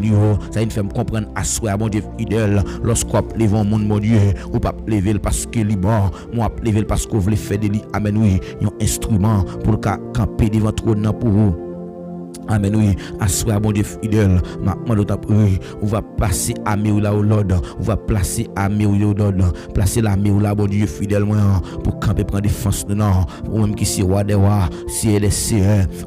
ça nous fait me comprendre, à soi, mon Dieu fidèle, lorsqu'on lève un monde, mon Dieu, ou pas lever parce que il est bon, moi lever parce qu'on veut faire de lui, amen, oui, un instrument pour le camper devant trône pour vous. Amen, oui, assoir mon Dieu fidèle, maintenant on va placer armée là au Lord, on va placer armée au Lord, placer l'armée là, mon Dieu fidèle, moi, pour camper, prendre défense de non, ou même qui c'est roi des rois, c'est LSC,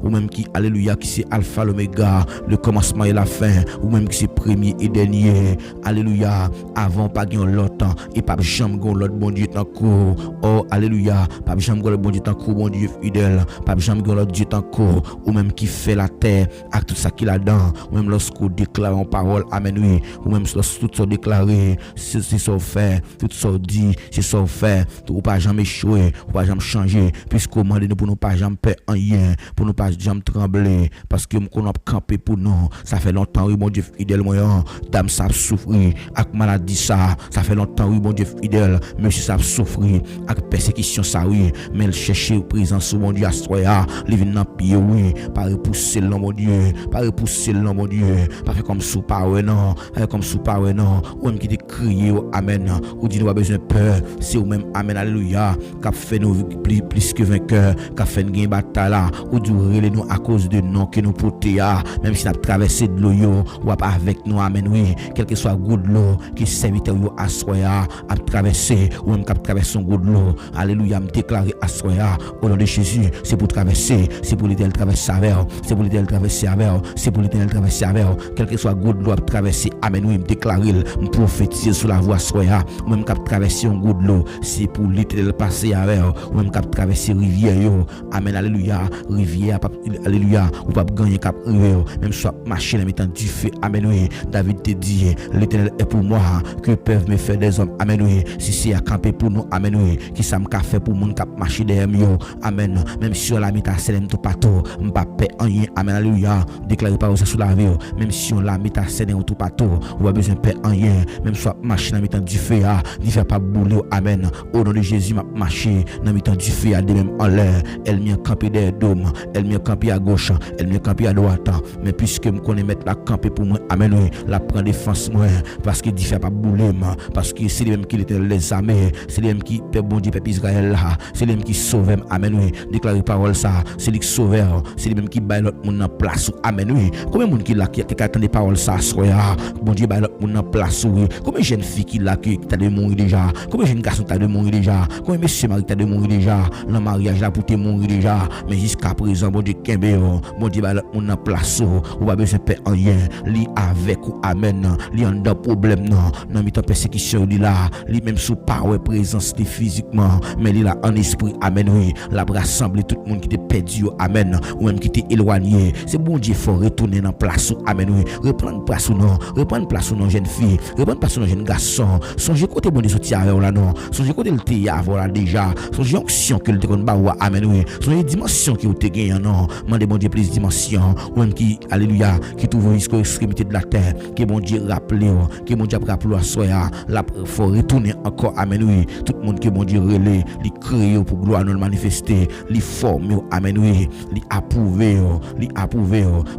ou même qui, alléluia, qui c'est Alpha, l'Oméga, le commencement et la fin, ou même qui c'est premier et dernier, alléluia, avant pas gagner longtemps, et pas jamais gagner l'autre, bon Dieu, tant court, oh, alléluia, pas jamais gagner le bon Dieu, tant court, mon Dieu fidèle, pas jamais gagner l'autre Dieu, tant court, ou même qui fait la terre, avec tout ça qu'il a dedans, ou même lorsqu'on déclare en parole, amen, oui, ou même lorsque tout ça déclaré, c'est ça fait, tout ça dit, c'est ça fait, ou pas jamais échouer, ou pas jamais changer, puisqu'au moment de nous pour nous pas jamais perdre rien, pour nous pas jamais trembler, parce que nous avons campé pour nous, ça fait longtemps, oui, mon Dieu fidèle, moi, dame, ça a souffert, avec maladie, ça fait longtemps, oui, mon Dieu fidèle, monsieur, ça a souffert, avec persécution, ça, oui, mais le chercher présence, mon Dieu, à soi, les vins dans pied, oui, pas repousser le mon Dieu, pas repousser le mon Dieu, pas faire comme sous power non, pas comme sous power non, ou même qui te crier amen, ou dit nous pas besoin de peur, c'est ou même amen alléluia, qu'a fait nous plus que vainqueur, qu'a fait une bataille là, ou dit nous à cause de nom que nous porter même si n'a traversé de l'eau ou pas avec nous amen oui, quel que soit good l'eau qui serviteur yo à soya à traverser ou même qu'a traverser good l'eau, alléluia, me déclarer à soya au nom de Jésus, c'est pour traverser, c'est pour l'éternel traverser avec, c'est pour l'éternel traverser avec, c'est pour l'éternel traverser avec, quel que soit good l'eau traverser, amen oui, me déclarer, me prophétiser sur la voie soya, ou même qu'a traverser un good l'eau, c'est pour l'éternel passer avec, ou même qu'a traverser rivière yo, amen alléluia, rivière alléluia, ou pas gagner cap même soit marcher en mettant du feu, amen oui, David te dit, l'éternel est pour moi, que peuvent me faire des hommes, amen oui, si c'est à camper pour nous, amen oui, qui ça me fait pour mon cap marcher derrière yo, amen, même si on la met à scène tout partout, m'pas paix en rien, amen alléluia, déclaré par sur la vie, même si on la met à scène tout partout, ou a besoin de paix en rien, même soit marcher en mettant du feu, n'y fait pas bouler, amen, au nom de Jésus, m'a marché, en mettant du feu, de même en l'air, elle m'y a campé derrière dôme, elle m'y a campé à gauche, elle m'y a campé à droite, mais puisque me connaît mettre la camper pour moi, amen oui, la prend défense moi, parce que dit fait pas bouler, parce que c'est lui même qui était les armées, c'est lui même qui peut bon Dieu peuple Israël là, c'est lui même qui sauve, amen oui, déclarer parole ça, c'est lui qui sauve, c'est lui même qui baille l'autre monde en place, amen oui, combien de monde qui là qui attend des paroles ça soya, bon Dieu baille l'autre monde en place oui, combien de jeunes filles qui là qui t'a de mourir déjà, combien de jeunes garçons t'a de mourir déjà, combien de messieurs mari t'a de mourir déjà, le mariage là pour te mourir déjà, mais jusqu'à présent bon Dieu kembe, bon Dieu baille l'autre monde en place, ou pas besoin de paix en rien, li avec ou amen, li en dans problème non, non mi ta persécution li là, li même sous power présence li physiquement, mais li là en esprit, amen oui, la rassembler tout le monde qui te perdu, amen, ou même qui t'est éloigné, c'est bon Dieu faut retourner dans place, amen oui, reprendre place ou non, reprendre place ou non jeune fille, reprendre place ou non jeune garçon, songez côté bon Dieu sorti avec là non, songez côté le té avoir là déjà, songez onction que le te kon ba ou amen oui, songez dimension qui ou te gagne non, mandez bon Dieu plus dimension, ou même qui alléluia, qui trouve jusqu'aux extrémités de la terre, que bon Dieu rappelé, que bon Dieu rappelé à soi, là faut retourner encore, amen oui, tout le monde que bon Dieu relais, li créé pour gloire nous manifester, li former, amen oui, li approuver,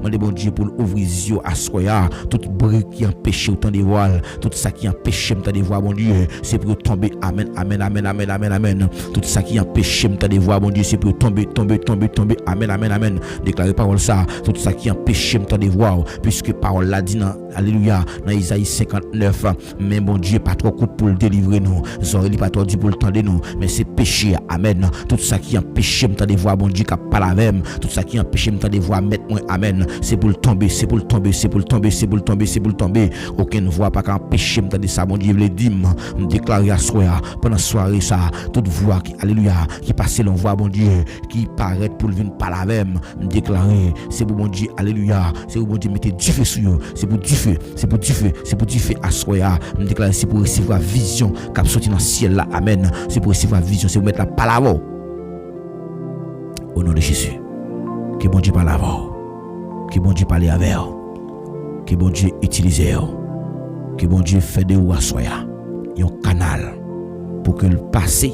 mandez bon Dieu pour ouvrir les yeux à soi, tout brique qui empêche autant de voile, tout ça qui empêche autant de voir, bon Dieu, c'est pour tomber, amen, amen, amen, amen, amen, amen, tout ça qui empêche autant de voir, bon Dieu, c'est pour tomber, amen, amen, amen, déclarer parole ça, tout ça qui empêche autant de voir, puisque parole l'a dit dans, alléluia, dans Isaïe 59, mais bon Dieu, pas trop coup pour le délivrer nous, Zoreli pas trop dit pour le tendre nous, mais c'est péché, amen, tout ça qui empêche autant de voir, bon Dieu, qui parle avec, tout ça qui empêche autant de voir, mettre moi, amen, c'est pour le tomber, c'est pour le tomber, c'est pour le tomber, c'est pour le tomber, c'est pour le tomber, aucune voix pas qu'empêcher autant de ça, bon Dieu, le dit, me déclarer à soi, pendant soirée ça, toute voix qui, alléluia, qui passe l'on voit, bon Dieu, qui paraît pour le venir parler avec, me déclarer, c'est pour bon Dieu, alléluia, c'est pour bon Dieu, mettez du feu sur eux, c'est pour du feu, c'est pour du feu, c'est pour du feu à soi, me déclarer, c'est pour recevoir vision, qui sorti dans le ciel là, amen, c'est pour recevoir vision, c'est pour mettre la parole au nom de Jésus, que bon Dieu parle avant, que bon Dieu parle avec, que bon Dieu utilise, que bon Dieu fait de ou à soya, un canal pour que le passé,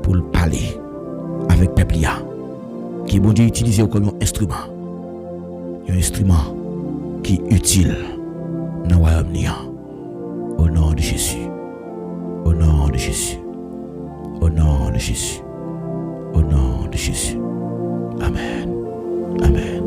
pour le parler avec peuple, que bon Dieu utilise comme un instrument qui est utile dans le royaume. Au nom de Jésus, au nom de Jésus, au nom de Jésus, au nom de Jésus. Amen. Amen.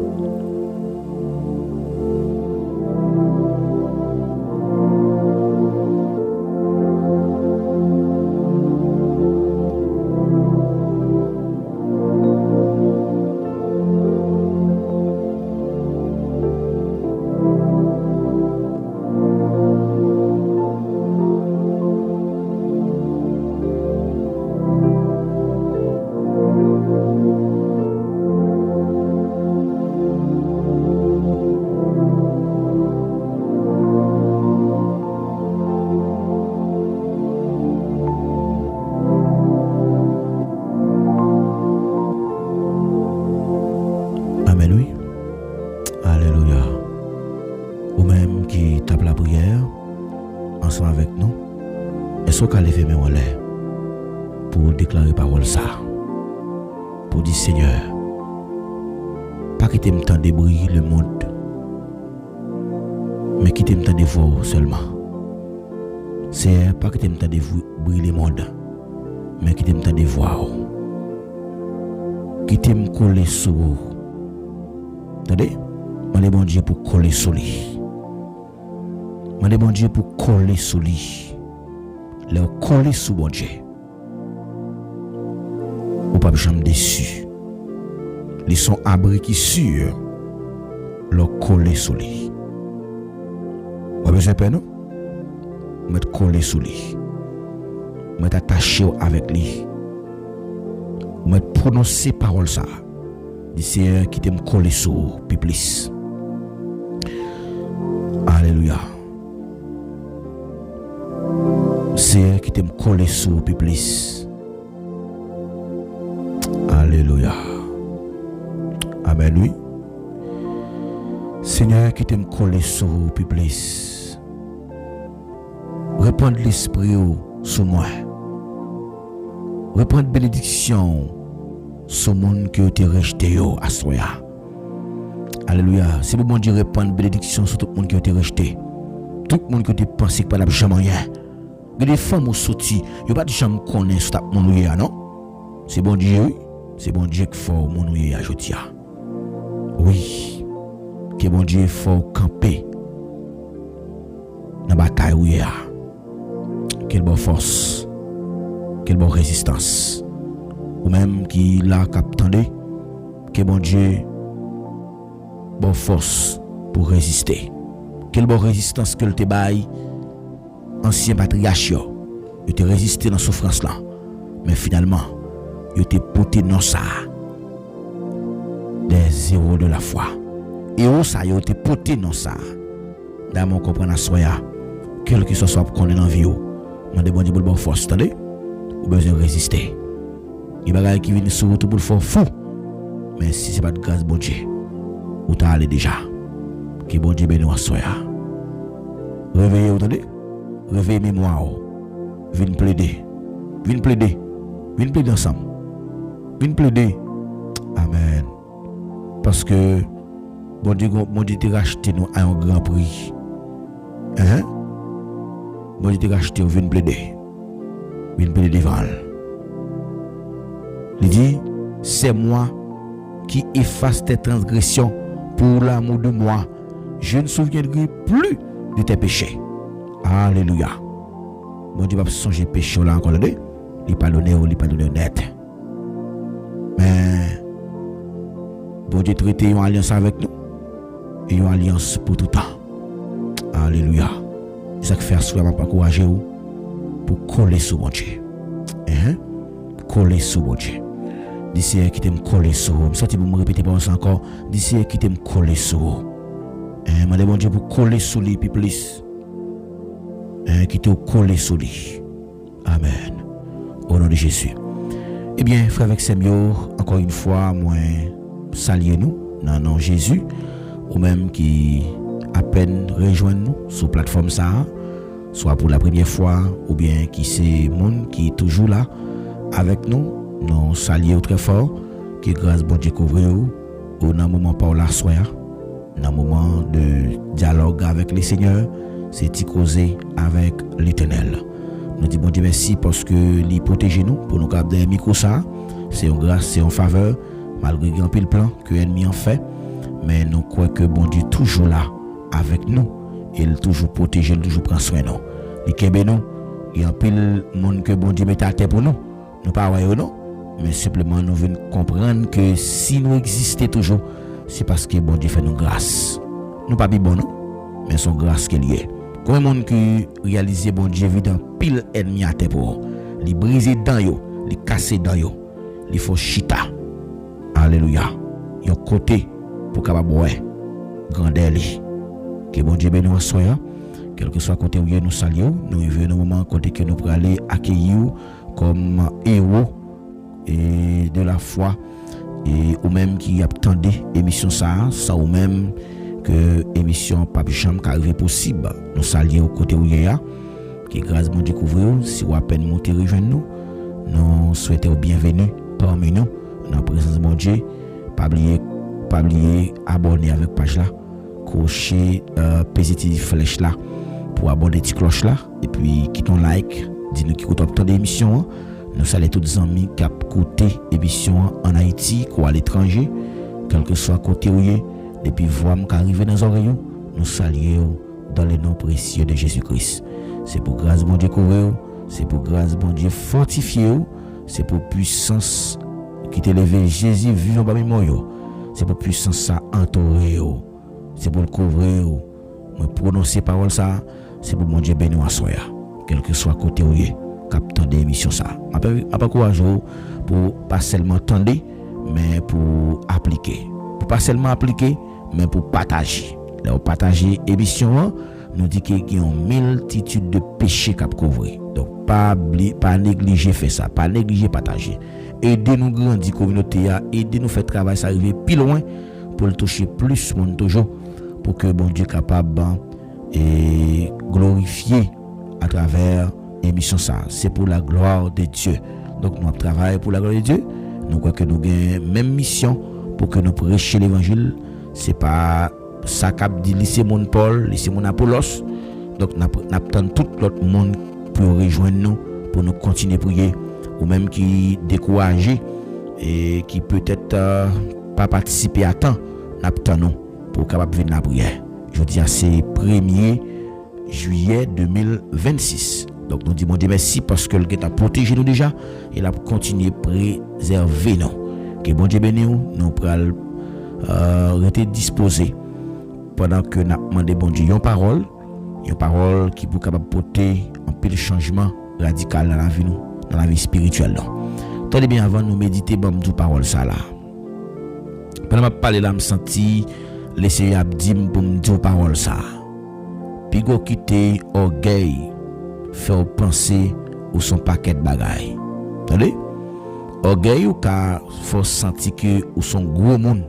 Est-ce qu'à lever mes mains en l'air pour déclarer parole ça, pour dire Seigneur, pas quitter me temps de briller le monde, mais quitter me temps de voir seulement. C'est pas quitter me temps de briller le monde, mais quitter me temps de voir. Quitter me coller sur vous. Attendez, je bon Dieu pour coller sur lui. Je bon Dieu pour coller sur lui. Leur coller sous bon Dieu. Ou pas jamais déçu. Ils sont abris qui sûrs. Leur coller sous lui. Ou besoin de non? Mettre coller sous lui. Mettre attaché avec lui. Mettre prononcer parole ça. D'ici qui t'aime coller sous puis plus. Alléluia. C'est qui t'aime coller sur puis plus. Alléluia. Amen, oui. Seigneur qui t'aime coller sur puis plus. Répandre l'esprit sur moi. Répandre bénédiction sur le monde qui a été rejeté à soi. Alléluia. C'est pour bon Dieu répandre bénédiction sur tout le monde qui a été rejeté. Tout le monde qui a été pensé que pas la jamais rien. Il y a des femmes qui sont sorties, il n'y a pas de gens qui connaissent ce mon ouïe, non? C'est bon Dieu, c'est bon Dieu qui fait mon ouïe aujourd'hui. Oui, que bon Dieu faut camper dans la bataille ouïe. Quelle bonne force, quelle bonne résistance. Ou même qui l'a capté, que bon Dieu bonne force pour résister. Quelle bonne résistance que le te baille. Ancien patriarche, il était résisté dans la souffrance là. Mais finalement, il était porté dans ça. Des héros de la foi. Héros ça, il était porté dans ça. D'ailleurs, on comprend à soi, quel que soit qu'on est dans la vie, on demande de bonne force, attendez? Ou besoin de résister. Il y a des gens qui viennent sur route pour le faire fou. Mais si ce n'est pas de grâce, bon Dieu, où tu as allé déjà. Que bon Dieu bénisse à soi. Réveillez, vous attendez? Réveillez mémoire. Venez plaider. Venez plaider. Venez plaider ensemble. Venez plaider. Amen. Parce que bon Dieu t'a racheté nous à un grand prix. Hein? Bon Dieu t'a racheté, venez plaider. Venez plaider devant. Il dit, c'est moi qui efface tes transgressions pour l'amour de moi. Je ne souviendrai plus de tes péchés. Alléluia. Bon Dieu va songer péché là encore là. Il pardonner ou il pardonner net. Mais bon Dieu traité une alliance avec nous. Et une alliance pour tout temps. Alléluia. C'est ça que fait à m'a encourager vous pour coller sur mon Dieu. Coller sur mon Dieu. D'ici qui t'aime coller sur vous. Ça tu peux me répéter pas encore. D'ici qui t'aime coller sur vous. M'a demandé bon Dieu pour coller sur lui puis plus. Qui te coller sur lui. Amen. Au nom de Jésus. Eh bien, frère avec Semio, encore une fois, moi, saluez nous, dans le nom de Jésus, ou même qui à peine rejoindre nous sur plateforme ça, soit pour la première fois ou bien qui c'est monde qui est toujours là avec nous, nous saluons très fort que grâce bon Dieu couvre ou dans moment par la soya, dans moment de dialogue avec le Seigneur, c'est d'y causer avec l'Éternel. Nous disons bon Dieu merci parce que il protège nous pour nous garder des micros ça, c'est une grâce, c'est une faveur malgré un pile plan que l'ennemi en fait, mais nous croyons que bon Dieu toujours là avec nous, il toujours protège, il toujours prend soin de nous. Il kembe nous, il y a un pile monde que bon Dieu met à terre pour nous. Nous pas voyons non, mais simplement nous venons comprendre que si nous existons toujours, c'est parce que bon Dieu fait nous grâce. Nous pas bon non, mais son grâce qu'il y est. Comme monde qui réalise bon Dieu vit un pile ennemi à terre pour, li briser dans yo, li casser dans yo, li faut chita. Alléluia. Yon côté pour capable ouais grandeur li. Que bon Dieu bénisse soya, quel que soit côté où nous saluons, nous vivons un moment côté que nous pour aller accueillir comme héros et de la foi et ou même qui attendait émission ça ou même que émission pas jamais arrivé possible. Nous saluons côté où qui grâce mon découvrir si ou à peine monter rejoindre nous souhaitons bienvenue parmi nous dans la présence de mon Dieu. Pas oublier abonner avec page là, cocher petite flèche là pour abonner petite cloche là et puis quitte un like, dis-nous qui écoute tant d'émissions. Nous saluons tous les amis qui ont écouté émission en Haïti ou à l'étranger, quel que soit côté où et puis voir qui arrive dans les oreilles, nous saluons dans le nom précieux de Jésus-Christ. C'est pour grâce bon Dieu couvrir, c'est pour grâce bon Dieu fortifier, c'est pour puissance qui t'élève Jésus vivant parmi moi. C'est pour puissance ça entourer, c'est pour le couvrir, me prononcer parole ça, c'est pour mon Dieu béni à soi, quel que soit côté où captant des émissions ça. Après courage pour pas seulement entendre mais pour appliquer. Pour pas seulement appliquer mais pour partager. Là partager émission nous dit qu'il y a une multitude de péchés qu'a couvrir. Donc pas négliger faire ça, pas négliger partager. Aidez-nous grandir communauté, aidez-nous faire travail ça arriver plus loin pour le toucher plus monde toujours pour que bon Dieu capable et glorifier à travers émission ça. C'est pour la gloire de Dieu. Donc nous travaillons pour la gloire de Dieu. Nous croyons que nous avons même mission pour que nous prêchions l'évangile. C'est pas ça qu'a dit lycée mon Paul, lycée mon Apollos. Donc nous attendons tout l'autre monde pour rejoindre nous, pour nous continuer à prier, ou même qui découragé et qui peut-être pas participer à temps, nous attendons pour capable venir la prière. Je dis à c'est 1er juillet 2026. Donc nous disons Dieu merci parce que le Dieu a protégé nous déjà et il a continué à préserver nous. Que bon Dieu bénisse nous pour rester disposés pendant que nous demandons bon Dieu une parole qui peut capable porter un peu de changement radical dans la vie nous, dans la vie spirituelle. Tenez bien avant nous méditer bon Dieu parole ça là. Pendant que je parle là me senti laisser abdim pour me dire parole ça. Puis go quitter orgueil faire penser ou son paquet de bagaille. Attendez? Orgueil ou ka faut sentir que ou son gros monde,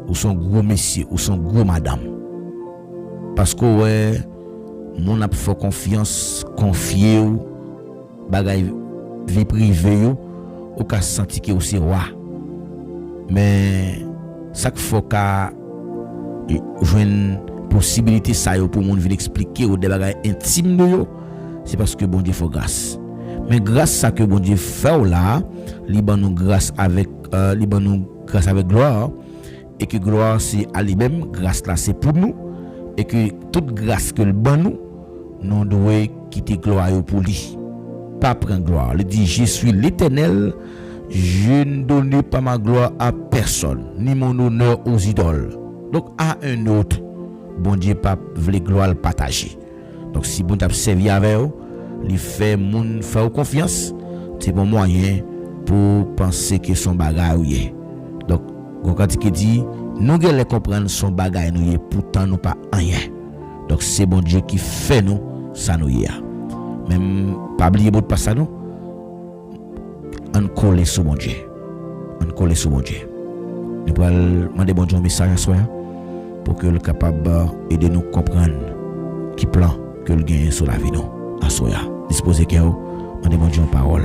ou son gros monsieur, ou son gros madame. Parce que ouais, mon a fait confiance, confier ou bagaille vie privée ou ka sentir que aussi roi. Mais ça qu'il faut ka joindre possibilité ça pour monde venir expliquer ou des bagailles intimes de yo. C'est parce que bon Dieu fait grâce. Mais grâce à que bon Dieu fait là, liban nous grâce avec gloire et que gloire c'est à lui-même, grâce là c'est pour nous et que toute grâce que le bon nous devons quitter gloire pour lui. Pas prendre gloire. Il dit je suis l'Éternel, je ne donne pas ma gloire à personne, ni mon honneur aux idoles. Donc à un autre, bon Dieu pas veut gloire partager. Donc si bon t'a servi avec eux, il fait moun faire confiance, c'est bon moyen pour penser que son bagage. Donc quand il dit nous les comprendre son bagage nous pourtant nous pas rien. Donc c'est bon Dieu qui fait nous ça nous y a. Même pas oublier de passer nous. On colle sur mon Dieu. On colle sur mon Dieu. Nous allons demander bon Dieu un message à soi pour que le capable aider nous comprendre qui plan que le gagne sur la vie nous. Assoya, disposez que on demande une parole.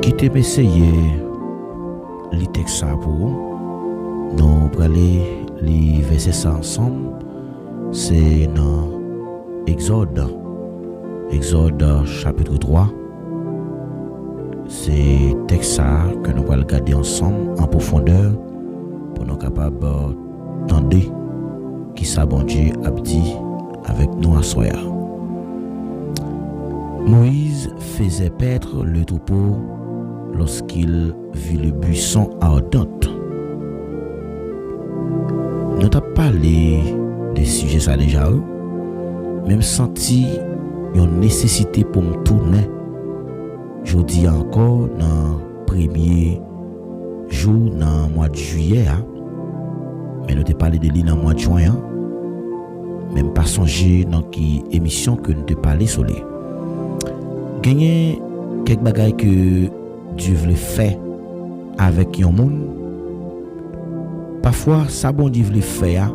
Qui t'ai essayé les textes pour nous aller les versets ça ensemble. C'est dans Exode chapitre 3. C'est texte ça que nous allons regarder ensemble en profondeur pour nous capables d'entendre qui ça bon Dieu a dit avec nous à soir. Moïse faisait paître le troupeau lorsqu'il vit le buisson ardent. Nous avons parlé des sujets ça déjà, même senti une nécessité pour me tourner. Je dis encore dans le premier jour dans le mois de juillet, mais nous avons parlé de lui dans le mois de juin, même pas songer dans qui émission que nous avons parlé sur lui. Gagner quelques bagailles que Dieu veut faire avec un monde. Parfois, ça bon Dieu veut faire,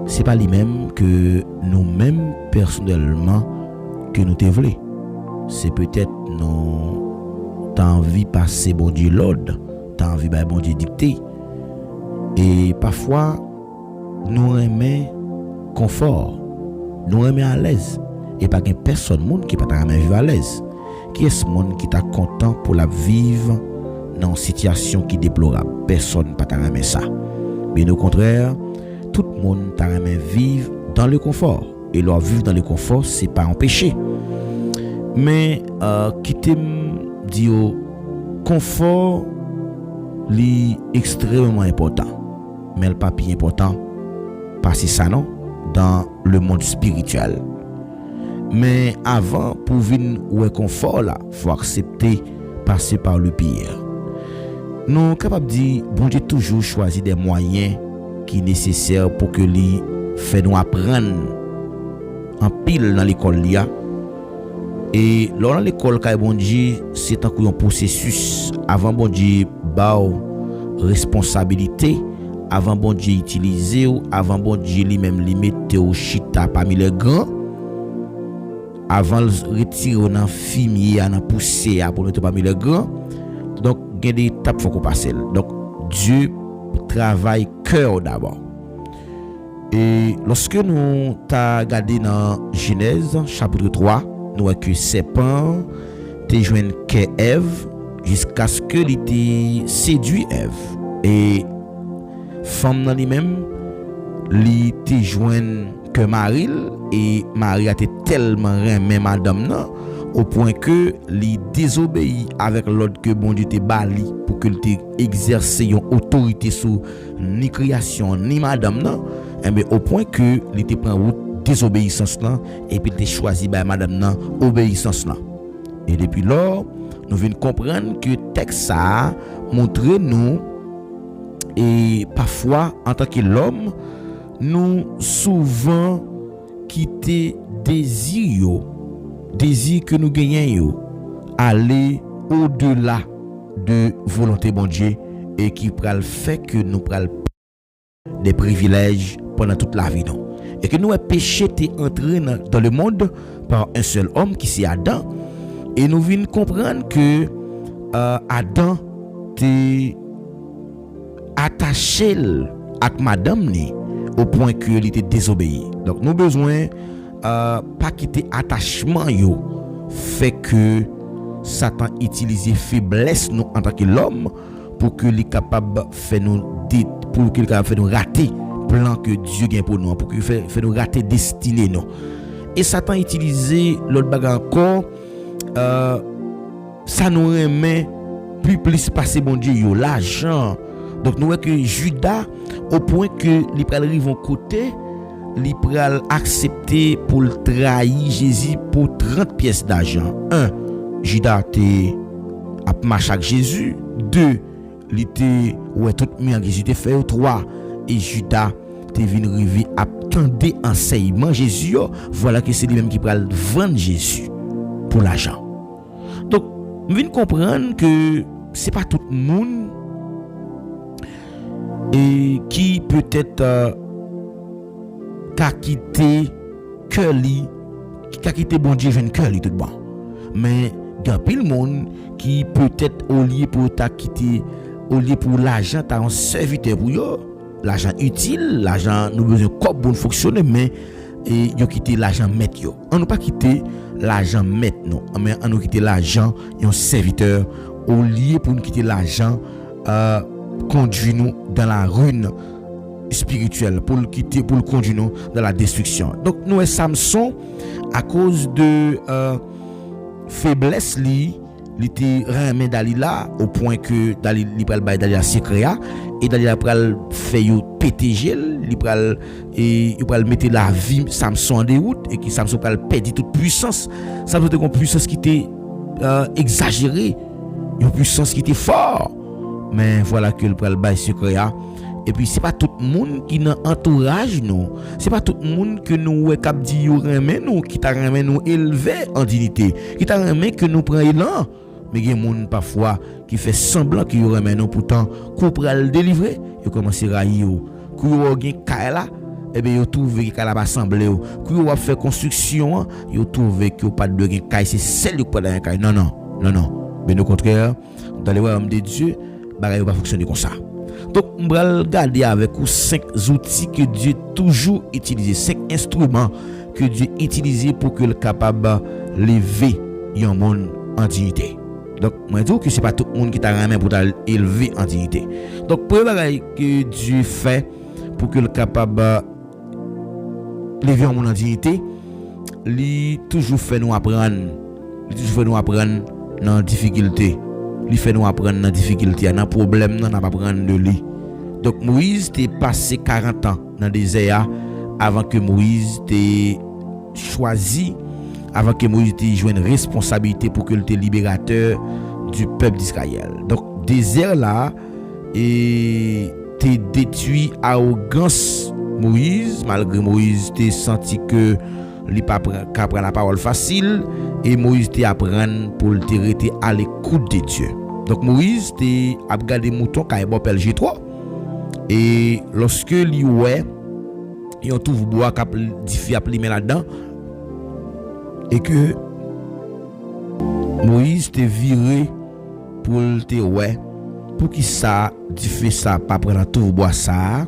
c'est pas lui-même que nous-mêmes personnellement que nous te voulons. C'est peut-être nous t'as envie de passer bon Dieu l'ordre, t'as envie de bon Dieu dicter. Et parfois, nous aimons confort, nous aimons à l'aise. Et pas qu'une personne monde qui pas ta vivre à l'aise. Qui est ce monde qui t'a content pour la vivre dans une situation qui est déplorable? Personne pas ta ça. Bien au contraire, tout le monde t'a vivre dans le confort. Et leur vivre dans le confort, c'est pas un péché. Mais qui t'aime dit au confort, est extrêmement important. Mais le pas plus important, parce que ça non, dans le monde spirituel. Mais avant, pour venir au confort là, faut accepter passer par le pire. Nous sommes capables de dire, bon Dieu toujours choisi des moyens qui sont nécessaires pour que lui fait nous apprendre en pile dans l'école là. Et dans l'école quand bon Dieu, c'est un processus avant bon Dieu ba responsabilité, avant bon Dieu utiliser, avant bon Dieu lui-même lui mettre au chita parmi les grands. Avant de retirer dans fumier, dans pousser pour mettre parmi les grands. Donc, il y a des étapes qu'il faut passer. Donc, Dieu travaille cœur d'abord. Et lorsque nous avons regardé dans Genèse, chapitre 3, nous voyons que serpent te joint que Ève jusqu'à ce que il ait séduit Ève. Et femme dans lui-même, il te joint que Marie, et Marie a été tellement aimée madame non, au point que li désobéit avec l'ordre que bon Dieu te bali pour que te exerce une autorité sur ni création ni madame non, et bien au point que li te prend route désobéissance là et puis te choisi by madame non obéissance là. Et depuis lors nous venons comprendre que texte ça montre nous et parfois en tant que l'homme nous souvent quitter désir que nous gagnons aller au-delà de volonté bon Dieu et qui pral fait que nous pral des privilèges pendant toute la vie non. Et que nous a péché t'est entré dans le monde par un seul homme qui c'est Adam et nous venons comprendre que Adam t'est attaché avec madame ni au point que il était désobéi. Donc nous besoin pas quitter attachement yo fait que Satan utilise faiblesse nous en tant que l'homme pour que il capable faire nous pour qu'il capable faire nous rater plan que Dieu gagne pour nous pour qu'il fait nous rater destinée nous. Et Satan utilise l'autre bagarre encore ça nous remet plus passer bon Dieu yo l'argent. Donc nous voyons que Judas au point que il pral arrive au côté, il pral accepter pour le trahir Jésus pour 30 pièces d'argent. Judas était a marché avec Jésus. 2, il était ouais tout miracle Jésus était fait. 3, et Judas te vinn river attendre enseignement Jésus. Voilà que c'est lui-même qui pral vendre Jésus pour l'argent. Donc, je viens comprendre que c'est pas tout le monde et qui peut-être qu'a quitté cœur li, qu'a quitté bon Dieu jeune cœur li tout bon. Mais il y a pile monde qui peut-être au lieu pour t'a quitté, au lieu pour l'argent t'a un serviteur pour yo, l'argent utile, l'argent nous besoin comme bon fonctionner mais et yo quitté l'argent mettre yo. On n'a pas quitté l'argent mettre non, mais on nous quitté l'argent un serviteur au lieu pour nous quitter l'argent conduire nous dans la ruine spirituelle, pour le quitter, pour le conduire nous dans la destruction. Donc nous et Samson à cause de faiblesse li était remet Dalila au point que Dalila pral bay Dalila secret et Dalila pral fait yo péter gel, il pral mettre la vie Samson en déroute et qui Samson pral perdre toute puissance. Samson était une puissance qui était exagérée, une puissance qui était fort. Mais voilà que le pral bay secret. Et puis c'est pas tout le monde qui dans entourage nous, c'est pas tout le monde que nous ouais cap di yo remet nous qui t'a remet nous élever en dignité, qui t'a remet que nous prend élan. Mais il y a des gens parfois qui fait semblant qu'il y remet nous pourtant qu'on pral délivrer et commencer à railler yo. Qu'on yo gen kaila et bien yo trouve qu'il a pas semblé yo. Qu'on yo fait construction, yo trouve que pas de gen kay c'est celle qui pas dans kay. Non. Mais au contraire, dans les royaumes de Dieu, bagay yo pas fonctionner comme ça. Donc, on va regarder avec vous 5 outils que Dieu toujours utilisé, 5 instruments que Dieu utilisé pour que le capable lever un monde en dignité. Donc, moi je dis que c'est pas tout le monde qui t'a ramené pour élever en dignité. Donc, premier bagage que Dieu fait pour que le capable lever un monde en dignité, il toujours fait nous apprendre, dans difficulté. Il fait nous apprendre dans difficulté, dans problème, non, n'a pas prendre de lui. Donc Moïse t'est passé 40 ans dans le désert avant que Moïse t'ait choisi, avant que Moïse t'ait joué une responsabilité pour que le libérateur du peuple d'Israël. Donc désert là et t'est détruit arrogance Moïse, malgré Moïse t'ait senti que il pas prendre la parole facile et Moïse t'est apprendre pour te rester à l'écoute de Dieu. Donc Moïse t'est a regardé mouton quand il bopel G3 et lorsque lui ouais il trouve bois cap diffi applimer là-dedans et que Moïse t'est viré pour te ouais pour qui ça tu fais ça pas prendre tout bois ça.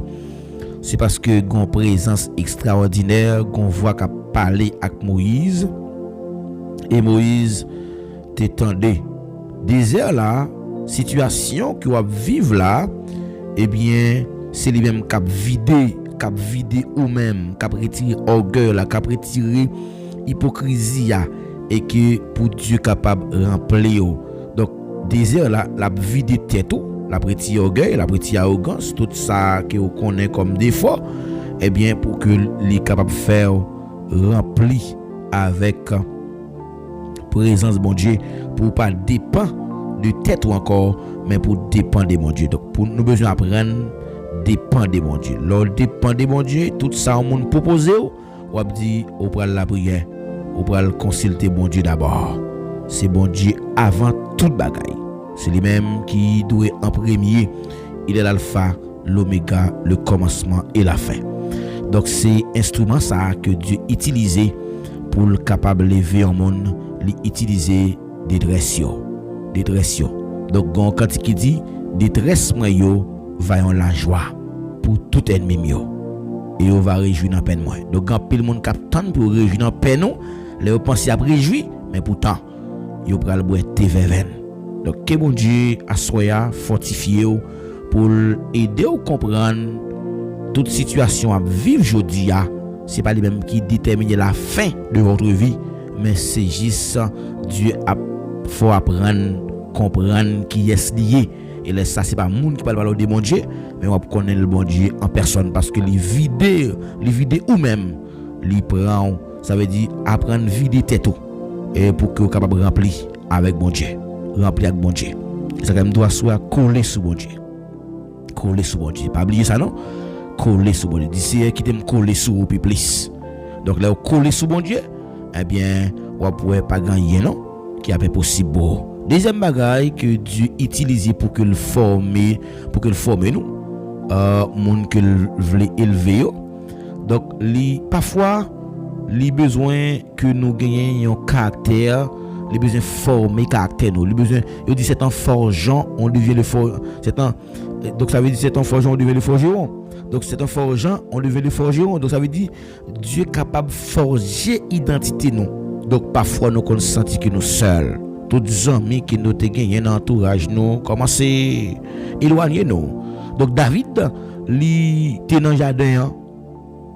C'est parce que gon présence extraordinaire, gon voix qu'a parler avec Moïse et Moïse t'étendait désert là, situation que va vivre là, eh bien c'est lui même qui a vidé ou même qui a retiré orgueil là, qui a retiré hypocrisie et que pour Dieu capable remplir. Donc désert là, la vidé tête tout, la retiré orgueil, la retiré arrogance, tout ça que on connaît comme défaut, eh bien pour que les capable faire rempli avec présence bon Dieu pour pas dépendre de tête ou encore mais pour dépendre de mon Dieu. Donc pour nous besoin apprendre dépendre de mon Dieu. Lors dépend de mon Dieu, tout ça on monde proposer ou dit on prend la prière, on prend consulter bon Dieu d'abord. C'est bon Dieu avant toute bagaille. C'est lui-même qui doit en premier. Il est l'alpha, l'oméga, le commencement et la fin. Donc c'est instrument ça que Dieu utilisait pour le capable lever en monde, l'utiliser détresse yo. Donc quand il dit détresse moi yo va en la joie pour tout ennemi yo et on va réjouir dans peine moi. Donc quand pile monde cap tande pour réjouir dans peine nous, les penser à réjouir mais pourtant yo pral boire thé verveine. Donc que bon Dieu assoya fortifier pour aider ou comprendre toute situation à vivre aujourd'hui, c'est pas lui-même qui détermine la fin de votre vie, mais c'est juste Dieu faut apprendre, comprendre qui est lié. Et là, ça, c'est pas monde qui parle de mon Dieu, mais on connaît le bon Dieu en personne parce que les vider ou même, les prend, ça veut dire apprendre vider tête et pour que vous capable remplir avec bon Dieu. rempli avec bon Dieu. Ça quand même doit soit coller sur bon Dieu. Coller sur bon Dieu. Pas oublier ça non? Coller sur bon Dieu. D'ici qui t'aime coller sur ou plus. Donc là coller sur bon Dieu, eh bien, on pourrait pas gagner non qui est possible. Deuxième bagaille que Dieu utilise pour que le forme nous monde que veut élever. Donc parfois les besoins que nous gagnons un caractère, les besoins former caractère nous, les besoins il dit c'est en forgeant on devient le forgeron. Donc ça veut dire c'est en forgeant on devient le forgeron. Donc c'est en forgeant on devient le forgeron. Donc ça veut dire Dieu est capable de forger identité nous. Donc parfois nous qu'on sentit que nous seuls, tous les amis qui nous te gagné dans entourage nous commencer éloigner nous. Donc David il était dans jardin,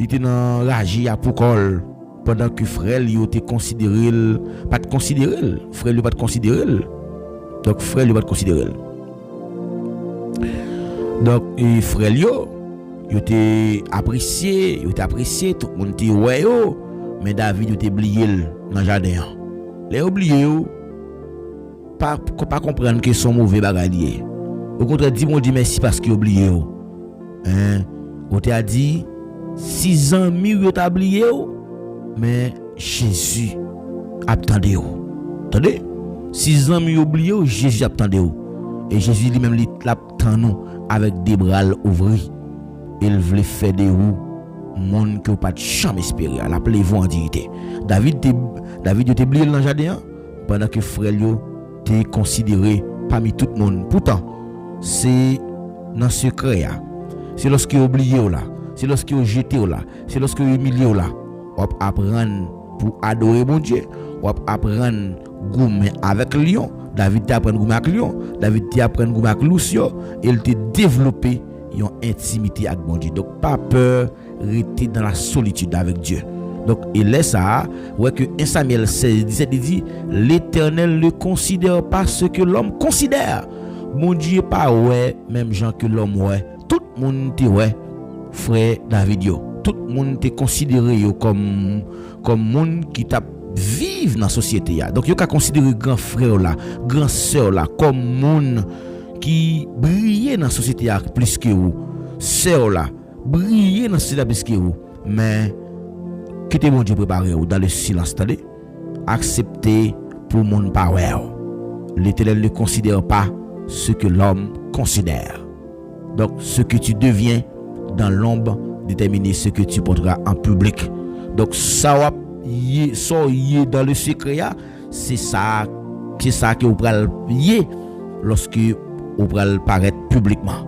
il était dans ragi à Poucol pendant que frère il était considéré pas de considérer, frère lui pas de considérer. Donc frère lui pas de considérer. Donc et frère yo était apprécié, tout le monde était ouais yo, mais David était oublié dans jardin. Les oublié pas comprendre que son mauvais bagalier. Au contraire dit mon Dieu merci parce qu'il oublié hein. On t'a dit 6 ans yo t'a oublié mais Jésus attendait vous. Attendez 6 ans yo oublié Jésus attendait vous. Et Jésus lui-même l'attend nous avec des bras ouverts. Il voulait faire de vous monde que pas jamais espérer, l'appeler vous en dignité. David était oublié dans le jardin pendant que frère yo était considéré parmi tout le monde. Pourtant, c'est dans ce secret là. C'est lorsque oublié là, c'est lorsque jeté là, c'est lorsque humilié là. On apprendre pour adorer mon Dieu, on apprendre goumer avec lion. David t'apprend goumer avec lion, David t'apprend goumer avec Lucio, il t'a développé une intimité avec mon Dieu. Donc pas peur rester dans la solitude avec Dieu. Donc il laisse ça ouais que 1 Samuel 16:17 il dit l'Éternel ne considère pas ce que l'homme considère. Mon Dieu pas ouais même gens que l'homme ouais. Tout le monde te ouais frère David yo. Tout le monde te considéré yo comme monde qui t'a vivre dans la société ya. Donc yo ka considérer grand frère là, grand sœur là comme monde qui brille dans la société ya plus que vous. Sœur là, briller dans la société plus que vous. Mais quittez mon Dieu préparé dans le silence, attendez. Acceptez pour monde pas ouais. L'Éternel ne considère pas ce que l'homme considère. Donc ce que tu deviens dans l'ombre détermine ce que tu porteras en public. Donc ça va dans le secret, c'est ça que vous prenez lorsque vous prenez paraître publiquement.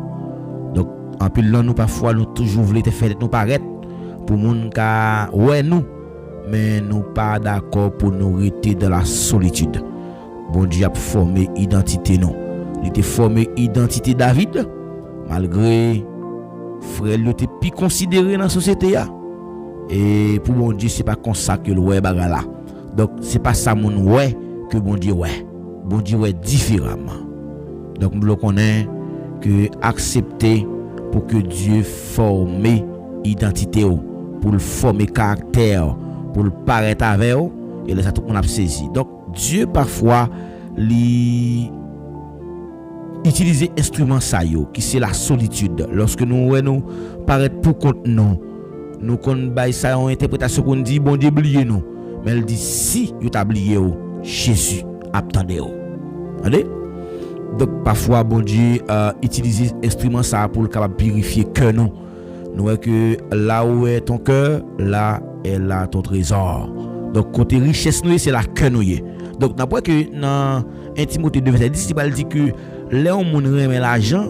Donc en plus là nous parfois nous toujours voulons faire nous paraître pour moun ka ouais nous, mais nous pas d'accord pour nous rester dans la solitude. Bon Dieu a formé identité non. Il était formé identité David malgré frère il était plus considéré dans la société là. Et pour mon Dieu c'est pas comme ça que le ouais baga là. Donc c'est pas ça mon ouais que bon Dieu ouais. Bon Dieu ouais différemment. Donc nous connaissons que accepter pour que Dieu forme identité pour le former caractère pour le paraître avec eux et là ça tout on a saisi. Donc Dieu parfois utiliser instrument ça yo qui c'est la solitude lorsque nous paraître pour compte nous kon bay ça en interprétation qu'on dit bon Dieu oublié nous mais elle dit si yo t'a oublié Jésus attendez vous. Allez. Donc parfois bon Dieu utiliser instrument ça pour capable purifier cœur nous voyons que là où est ton cœur là est là ton trésor. Donc côté richesse nous c'est la cœur nous. Donc n'importe que dans 1 Timothée 2:10 il dit que là on moun remet l'argent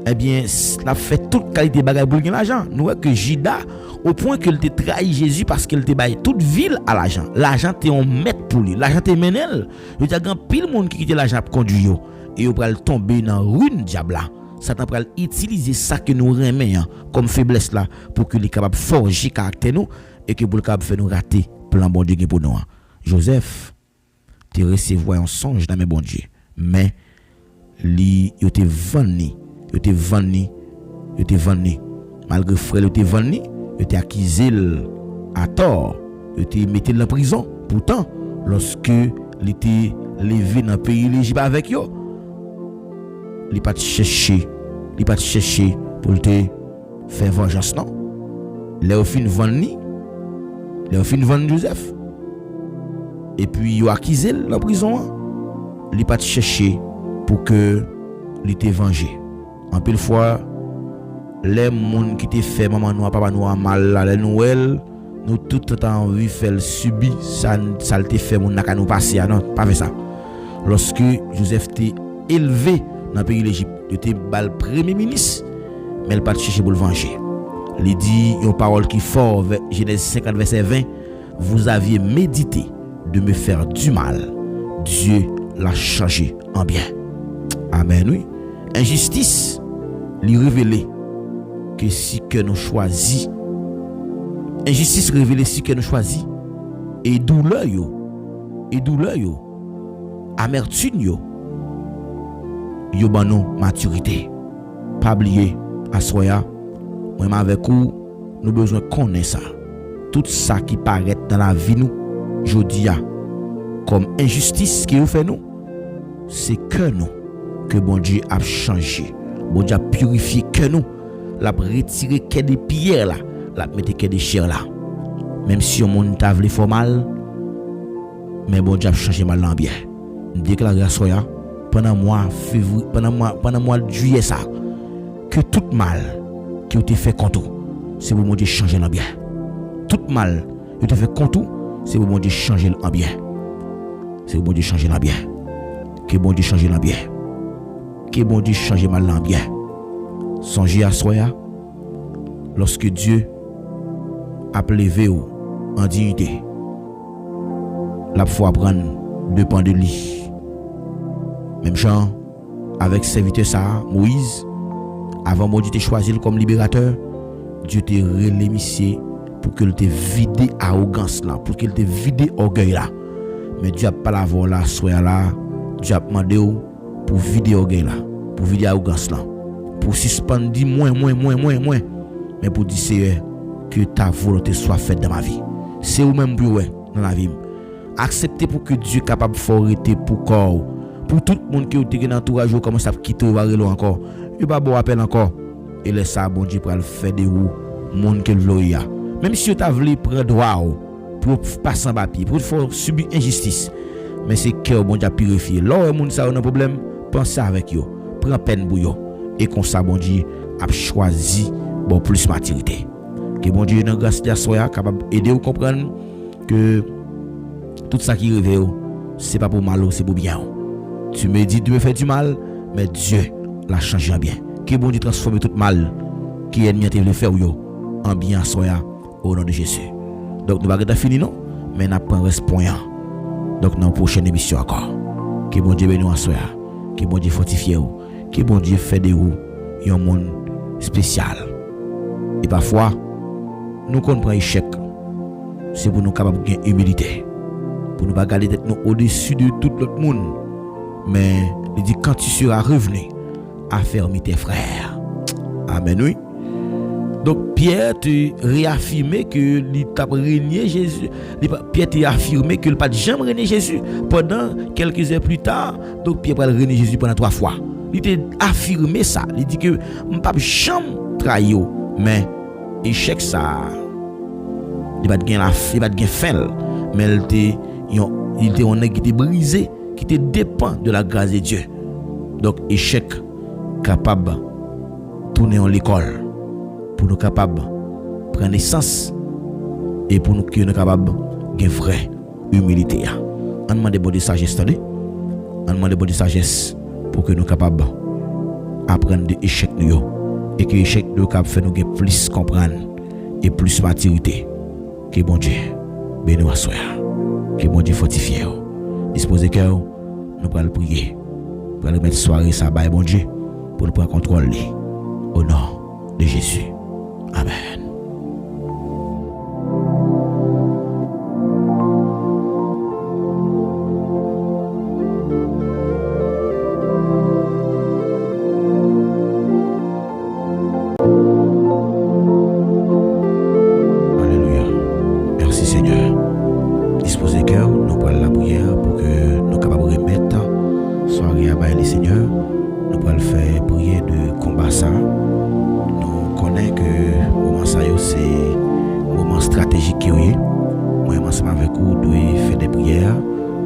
eh bien la fait toute qualité bagaille pour gagner l'argent. Nous voyons que Judas au point qu'il te trahi Jésus parce qu'il te baille toute ville à l'argent. L'argent t'es on mettre pour lui. L'argent t'es menel. Il y a grand pile monde qui quitte l'argent pour conduire et il va tomber dans ruine diable là. Satan va utiliser ça que nous remet comme faiblesse là pour que les capable forger caractère nous et que pour le capable faire nous rater plan bon Dieu pour nous. Joseph te recevoir un songe dans mes bon Dieu mais il te vendu malgré frère il te vendu il te accusé à tort il te mis en prison pourtant lorsque il était lever dans le pays l'Égypte avec yo. Il pas chercher pour te faire vengeance non. Les fin vendre Joseph. Et puis yo accusé dans la prison. Il pas chercher pour que il te vengé. En pile fois les monde qui te fait maman nous papa nous mal la Noël, nous tout le temps envie faire subir ça te fait mon n'a nous passer non, pas fait ça. Lorsque Joseph t'est élevé dans le pays d'Égypte, il était le premier ministre, mais il pas chercher pour le venger. Il dit une parole qui fort, Genèse 50 verset 20, vous aviez médité de me faire du mal, Dieu l'a changé en bien. Amen, oui. Injustice, lui révéler que si que nous choisit, injustice révélée si que nous choisit, et douleur yo, amertume yo ban nous maturité. Pas oublier à soya, moi avec vous, nous besoin connaître ça. Tout ça qui paraît dans la vie nous, jodi a comme injustice qui nous fait nous, c'est que nous que bon Dieu a changé. Bon Dieu a purifié que nous, l'a retiré que des pierres là, l'a mettre que des chairs là. Même si on monde t'a voulu faire mal, mais bon Dieu a changé mal en bien. Déclarer à soya pendant mois février, pendant mois de juillet ça, que tout mal qui a été fait contre, c'est pour bon Dieu changer en bien. Tout mal qui a été fait contre, c'est pour bon Dieu changer en bien. C'est pour bon Dieu changer en bien. Que bon Dieu change en bien. Que bon Dieu change mal en bien. Songez à soya lorsque Dieu a levé en dignité. La foi prendre dépend de lui. Même Jean avec serviteur ça Moïse, avant bon Dieu te choisi comme libérateur, Dieu te relémissé pour qu'il te vide arrogance là, pour qu'il te vide orgueil là. Mais Dieu a pas la voix là, soya là, Dieu a demandé pour vider orgueil là, pour vider arrogance là, pour suspendre moins, mais pour dire Seigneur que ta volonté soit faite dans ma vie. C'est ou même pour dans la vie. Accepter pour que Dieu capable de faire pour corps, pour tout le monde qui est dans l'entourage, commence à quitter ou encore. Il pas bon appel encore. Et laisse ça bon Dieu pour le faire de vous, monde qui veut y a. Même si tu as voulu prendre droit pour passer en papier, pour subir injustice, mais c'est que bon Dieu purifié. Là où monde ça a un problème, pensez avec yo, prends peine pour yo et comme ça bon Dieu a choisi bon plus maturité. Que bon Dieu dans grâce de soya capable aider vous comprendre que tout ça qui réveille c'est pas pour mal, c'est pour bien. Tu me dis de me faire du mal, mais Dieu l'a changé en bien. Que bon Dieu transforme tout mal qui est ennemi te le faire en bien soya au nom de Jésus. Donc nous va pas fini non, mais n'a pas responsable. Donc dans la prochaine émission encore. Que bon Dieu bénisse en soya, que bon Dieu fortifie vous, que bon Dieu fait de vous un monde spécial. Et parfois nous comprenons échec, c'est pour nous capables de gagner humilité, pour nous pas garder d'être au-dessus de tout l'autre monde. Mais il dit quand tu seras revenu, affermis tes frères. Amen, oui. Donc Pierre te réaffirmé que il t'a régné Jésus. Pierre t'a affirmé que il pas jamais régné Jésus pendant quelques heures plus tard. Donc Pierre va régner Jésus pendant 3 fois. Il t'a affirmé ça. Il dit que on pas jamais trahir, mais échec ça. Il va gagner fin, mais il était on qui était brisé, qui te dépend de la grâce de Dieu. Donc échec capable tourner en l'école pour nous capables prendre naissance et pour nous qui nous capables de vraie humilité. On demande de bonne sagesse, on demande de bonne sagesse pour que nous capables apprendre de échec nous et que échec nous capable faire nous plus comprendre et plus maturité. Que bon Dieu bénisse soya, que bon Dieu fortifie. Disposez cœur, nous allons prier, pour aller mettre soirée ça bas bon Dieu pour nous prendre contrôle au nom de Jésus. Amen. Alléluia. Merci Seigneur. Disposez cœur, nous prenons la prière pour que nous capables de remettre stratégique qui est. Moi, ensemble avec vous, doit faire des prières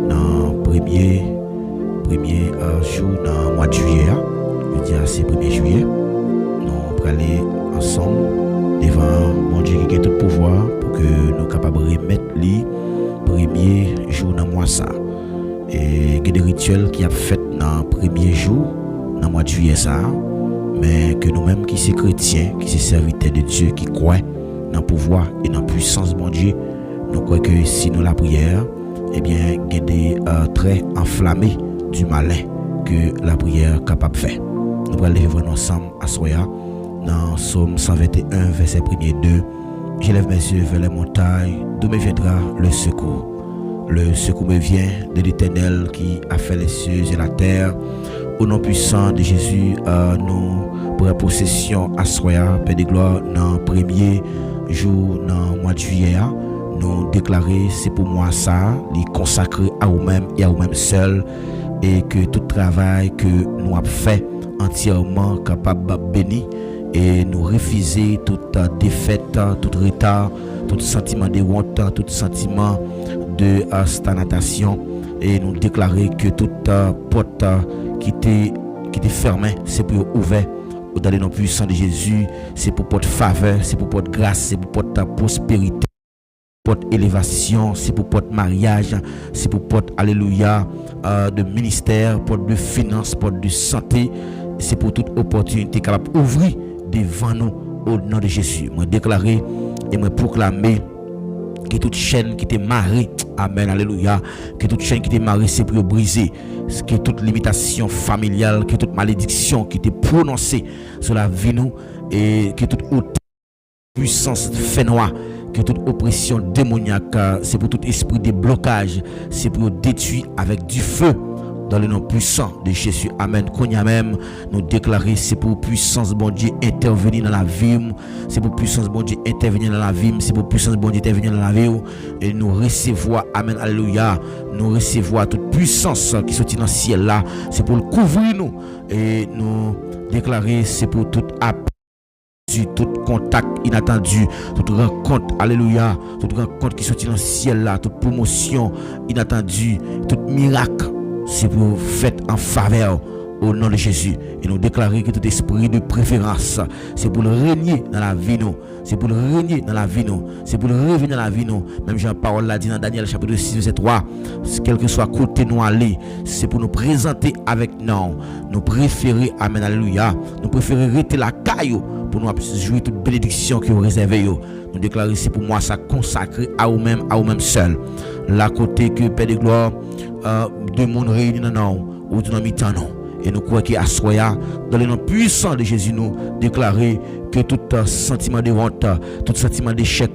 dans premier jour dans le mois de juillet. Je dis c'est 1er juillet. Nous allons aller ensemble devant mon Dieu qui a tout pouvoir pour que nous soyons capables de remettre les premier jour dans le mois ça. Et il y a des rituels qui a fait dans le premier jour dans le mois de juillet ça. Mais que nous-mêmes qui sommes chrétiens, qui sommes serviteurs de Dieu, qui croient dans le pouvoir et dans la puissance de mon Dieu, nous croyons que si nous la prière, eh bien, il y a des traits enflammés du malin que la prière est capable de faire. Nous allons lever ensemble à Soya dans Psaume 121, verset 1er 2. J'élève mes yeux vers les montagnes, d'où me viendra le secours. Le secours me vient de l'Éternel qui a fait les cieux et la terre. Au nom puissant de Jésus, nous prenons possession à Soya, Père de gloire, dans le premier jour, dans le mois de juillet. Nous déclarer, c'est pour moi ça, les consacrer à vous-même et à vous-même seul, et que tout travail que nous avons fait entièrement capable de bénir, et nous refuser toute défaite, tout retard, tout sentiment de honte, tout sentiment de stagnatation, et nous déclarer que toute porte qui était fermée, c'est pour ouvrir dans le nom puissant de Jésus, c'est pour porte faveur, c'est pour porte grâce, c'est pour porte prospérité, porte élévation, c'est pour porte mariage, c'est pour porte alléluia de ministère, porte de finance, porte de santé, c'est pour toute opportunité capable d'ouvrir devant nous au nom de Jésus. Moi déclarer et moi proclamer que toute chaîne qui était marrée, amen, alléluia, que toute chaîne qui était marrée, c'est pour briser, que toute limitation familiale, que toute malédiction qui était prononcée sur la vie nous, et que toute haute puissance fait noir, que toute oppression démoniaque, c'est pour tout esprit de blocage, c'est pour détruire avec du feu dans le nom puissant de Jésus. Amen. Qu'on y a même nous déclarer, c'est pour puissance bon Dieu intervenir dans la vie, c'est pour puissance bon Dieu intervenir dans la vie, c'est pour puissance bon Dieu intervenir dans la vie, et nous recevoir, amen, alléluia, nous recevoir toute puissance qui sortit dans le ciel là, c'est pour le couvrir nous, et nous déclarer, c'est pour tout appel, tout contact inattendu, toute rencontre, alléluia, toute rencontre qui sortit dans le ciel là, toute promotion inattendue, tout miracle, c'est pour fait en faveur au nom de Jésus. Et nous déclarer que tout esprit de préférence, c'est pour le régner dans la vie nous, c'est pour le régner dans la vie nous, c'est pour le revenir dans la vie nous. Même Jean-Paul l'a dit dans Daniel chapitre 6 verset 3, quel que soit côté nous aller, c'est pour nous présenter avec nous préférer, amen, alléluia, nous préférer rester la caillou pour nous jouer toute bénédiction qui est réservée. Nous déclarer c'est pour moi ça consacré à vous-même seul. La côté que Père de gloire de monde réuni dans nous ou dans mi-temps non. Et nous croyons qu'à Soya, dans le nom puissant de Jésus, nous déclarer que tout sentiment de honte, tout sentiment d'échec,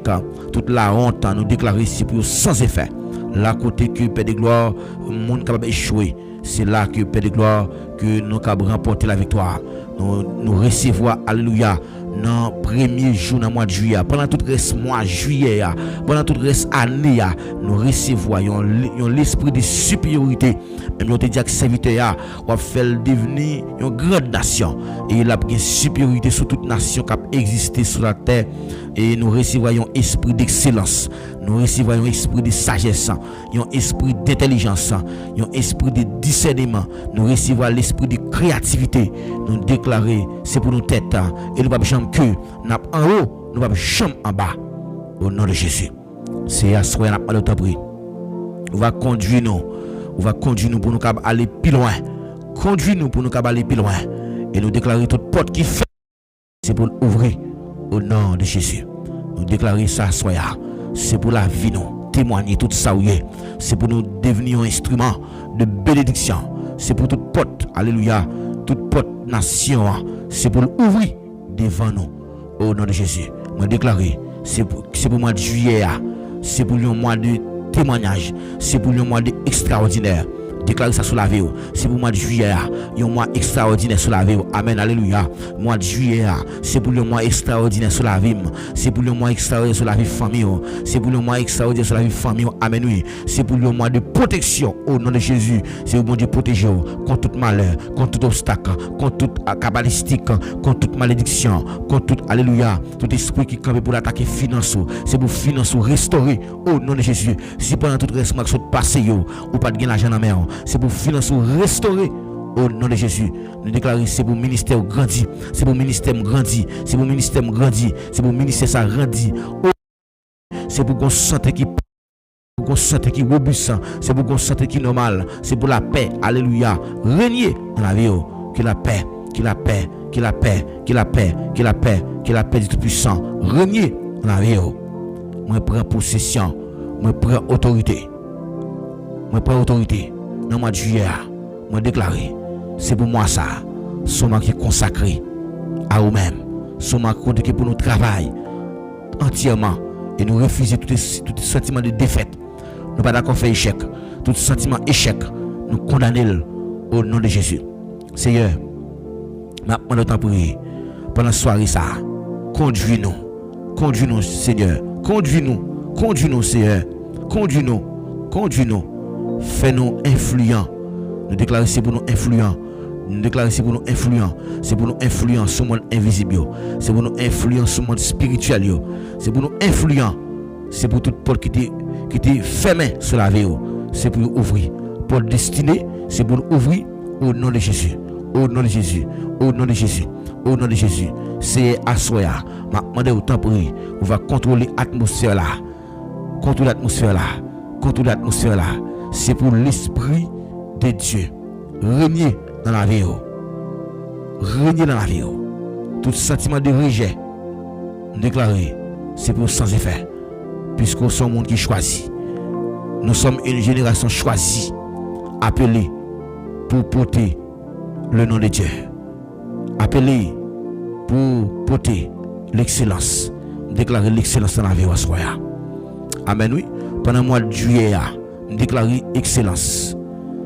toute la honte, nous déclarer c'est pour sans effet. La côté que Père de gloire, le monde capable d'échouer, c'est là que Père de gloire, que nous capable remporter la victoire. Nous recevoir, alléluia, dans le premier jour dans le mois de juillet, pendant tout le reste mois de juillet, pendant tout le reste année, nous recevons l'esprit de supériorité. Même on te dit que serviteur va faire devenir une grande nation, et il a une supériorité sur toute nation qui a existé sur la terre, et nous recevons un esprit d'excellence, nous recevons un esprit de sagesse, un esprit d'intelligence, un esprit de discernement, nous recevons l'esprit de créativité. Nous déclarer c'est pour nos têtes, et nous ne pouvons jamais que nous en haut, nous ne pouvons jamais en bas, au nom de Jésus. C'est à ce qu'on a parlé de prix. On va conduire nous pour nous aller plus loin, conduire nous pour nous aller plus loin, et nous déclarer toute porte qui fait, c'est pour ouvrir au nom de Jésus. Nous déclarer ça soya, c'est pour la vie nous, témoigner tout ça, c'est pour nous devenir un instrument de bénédiction, c'est pour toute porte, alléluia, toute porte nation, c'est pour ouvrir devant nous au nom de Jésus. Moi déclarer, c'est pour le mois de juillet, c'est pour le mois de témoignage, c'est pour le mois de extraordinaire. Déclarez ça sur la vie. C'est pour le mois de juillet. Un mois extraordinaire sur la vie. Amen. Alléluia. Mois de juillet. C'est pour le mois extraordinaire sur la vie. C'est pour le mois extraordinaire sur la vie famille. C'est pour le mois extraordinaire sur la vie famille. Amen. Oui. C'est pour le mois de protection au nom de Jésus. C'est pour bon Dieu protéger contre tout malheur, contre tout obstacle, contre toute cabalistique, contre toute malédiction, contre tout, alléluia, tout esprit qui campe pour l'attaquer finance. C'est pour finance restaurer au nom de Jésus. Si pendant tout reste passé ou pas de gain l'argent dans la main, c'est pour financer restaurer au nom de Jésus. Nous déclarons c'est pour ministère grandi, c'est pour ministère grandi, c'est pour ministère grandi, c'est pour ministère ça grandi. C'est pour qu'on santé qui robuste, c'est pour qu'on santé qui normal, c'est pour la paix. Alléluia. Régner dans la vie, que la paix, que la paix, que la paix, que la paix, que la paix, que la paix du Tout-Puissant. Régner dans la vie. Moi prends possession, moi prends autorité. Moi prends autorité. Dans le mois de juillet, moi déclaré, c'est pour moi ça. C'est moi qui est consacré à vous-même. C'est moi qui est pour nous travailler entièrement et nous refuser tout sentiment de défaite. Nous ne pas d'accord faire échec. Tout sentiment échec, nous condamnons au nom de Jésus. Seigneur, maintenant nous t'en prions pendant la soirée ça. Conduis-nous, Seigneur. Conduis-nous, Seigneur. Conduis-nous. Fais-nous influents. Nous déclarons c'est pour nous influents. Nous déclarons c'est pour nous influents. C'est pour nous influents sur le monde invisible. C'est pour nous influents sur le monde spirituel. C'est pour nous influents. C'est pour toute porte qui était fermée sur la vie. C'est pour ouvrir. Pour destiner, c'est pour ouvrir au nom de Jésus. Au nom de Jésus. Au nom de Jésus. Au nom de Jésus. C'est à soi. Ma demande au temps pour lui. On va contrôler l'atmosphère là. Contrôler l'atmosphère là. C'est pour l'esprit de Dieu. Régner dans la vie. Régner dans la vie. Tout sentiment de rejet, déclaré, c'est pour sans effet. Puisque nous sommes un monde qui choisit. Nous sommes une génération choisie, appelée pour porter le nom de Dieu. Appelée pour porter l'excellence. Déclarer l'excellence dans la vie. Amen, oui. Pendant le mois de juillet, déclarer excellence.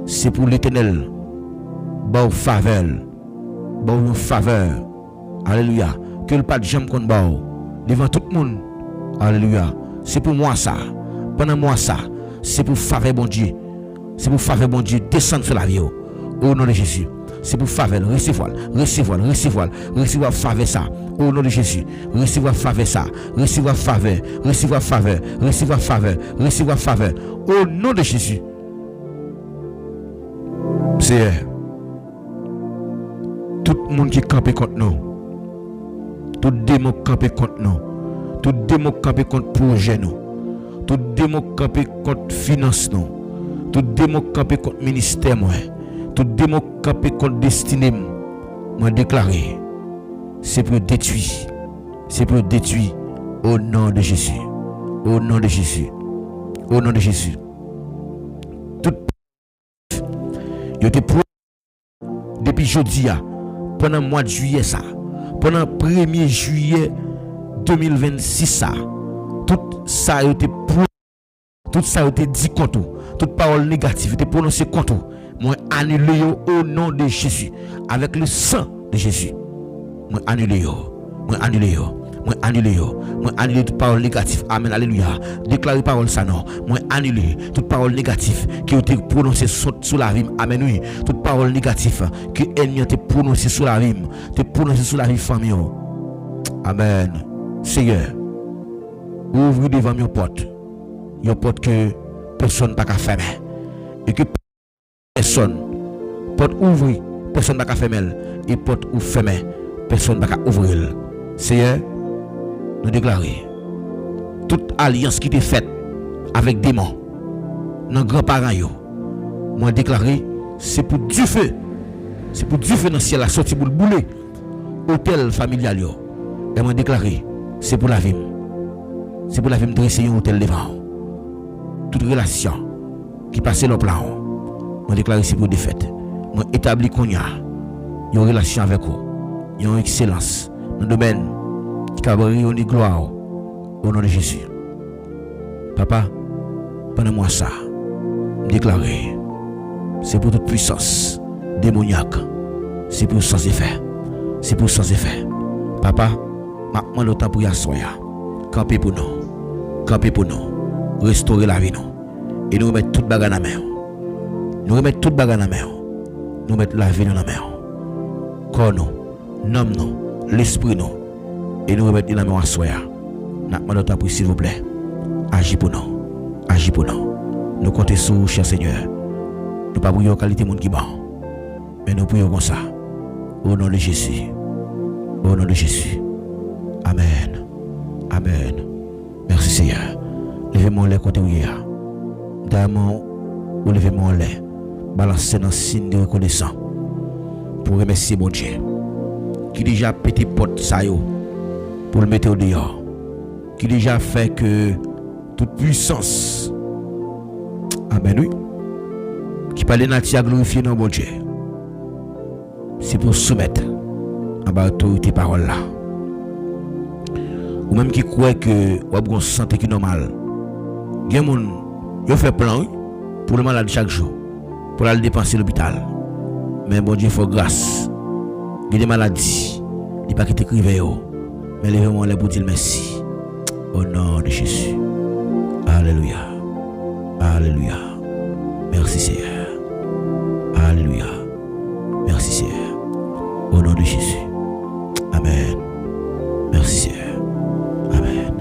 C'est pour l'Éternel. Bon faveur. Bon faveur. Alléluia. Que le pas de jambe qu'on bat devant tout le monde. Alléluia. C'est pour moi ça. Pendant moi ça. C'est pour faveur bon Dieu. C'est pour faveur bon Dieu descendre sur la vie. Au nom de Jésus. C'est pour faveur. Recevoir faveur ça. Au nom de Jésus. Recevoir faveur ça. Recevoir faveur. Au nom de Jésus. C'est tout le monde qui campe contre nous. Tout démon campe contre nous. Tout démon campe contre projet nous. Tout démon campe contre finance nous. Tout démon campe contre ministère moi. Tout démon campe contre destinée moi déclaré. C'est pour détruire. C'est pour détruire au nom de Jésus. Au nom de Jésus. Au nom de Jésus. Tout yo te depuis jeudi pendant le mois de juillet ça. Pendant le 1er juillet 2026 ça. Tout ça a été dit contre. Toute parole négative était prononcée contre. Moi annulé au nom de Jésus avec le sang de Jésus. Moi annulé toute parole négative. Amen. Alléluia. Déclarez parole ça non. Moi annuler toute parole négative qui a été prononcée sur la vie. Amen. Oui. Toute parole négative que l'ennemi a été prononcée sur la vie. Te prononcée sur la vie famille. Amen. Seigneur, ouvre devant mes portes. Une porte que personne n'a qu'à fermer. Et que personne porte ouvrir, personne n'a qu'à fermer. Et porte ou fermer, personne n'a qu'à ouvrir. Seigneur, nous déclarons toute alliance qui était faite avec des démons, nos grands-parents, moi déclaré, c'est pour du feu. C'est pour du feu dans le ciel, la sortie pour le bouler. Hôtel familial, et moi déclaré, c'est pour la vie. C'est pour la vie de dresser un hôtel devant. Toute relation qui passe le plan, moi déclaré, c'est pour défaite. Moi établi qu'on y a une relation avec vous, une excellence. Dans le domaine qui a de gloire au nom de Jésus. Papa, pendant moi ça, déclaré, C'est pour toute puissance démoniaque. C'est pour sans effet. C'est pour sans effet. Papa, maintenant le temps pour y asseoir. Camper pour nous. Camper pour nous. Restaurer la vie nous. Et nous remettre toute bagarre dans la main. Nous remettre toute bagarre dans la main. Nous mettre la vie dans la main. Corps nous, nom nous, l'esprit nous. Et nous remettre dans la main asseoir. Maintenant le temps pour s'il vous plaît. Agis pour nous. Agis pour nous. Nous comptons sur vous, cher Seigneur. Nous ne pas prions en qualité de monde qui bat. Mais nous prions comme ça. Au nom de Jésus. Au nom de Jésus. Amen. Amen. Merci Seigneur. Levez-moi les côtés où il y a. D'ailleurs, ou levez-moi les. Balancez dans le signe de reconnaissance. Pour remercier mon Dieu. Qui déjà pété porte ça yo. Pour le mettre au dehors. Qui déjà fait que toute puissance. Amen, oui. Qui parle de à glorifier dans mon Dieu. C'est pour soumettre à l'autorité parole là. Ou même qui croit que vous avez une santé qui est normale. Il y a des gens qui fait plan pour le malade chaque jour. Pour aller dépenser l'hôpital. Mais bon Dieu, il faut grâce. Il y a des maladies. Il n'y a pas qui t'écrivent. Mais levez-moi les pour dire merci. Au nom de Jésus. Alléluia. Alléluia. Merci Seigneur. Alléluia. Merci Seigneur. Au nom de Jésus. Amen. Merci Seigneur. Amen.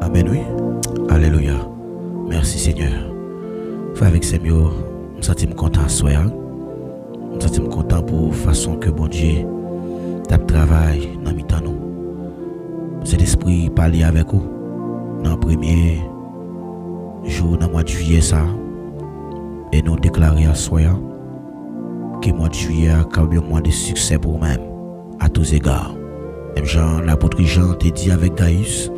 Amen, oui. Alléluia. Merci Seigneur. Avec ces mots, je me sens content soir. Je me sens content pour la façon que bon Dieu travaille dans mi temps nous. Cet esprit parler avec vous dans le premier jour dans le mois de juillet ça. Et nous déclarer à soir que le mois de juillet a un mois de succès pour nous-mêmes à tous égards. Même Jean, l'apôtre Jean te dit avec Gaius,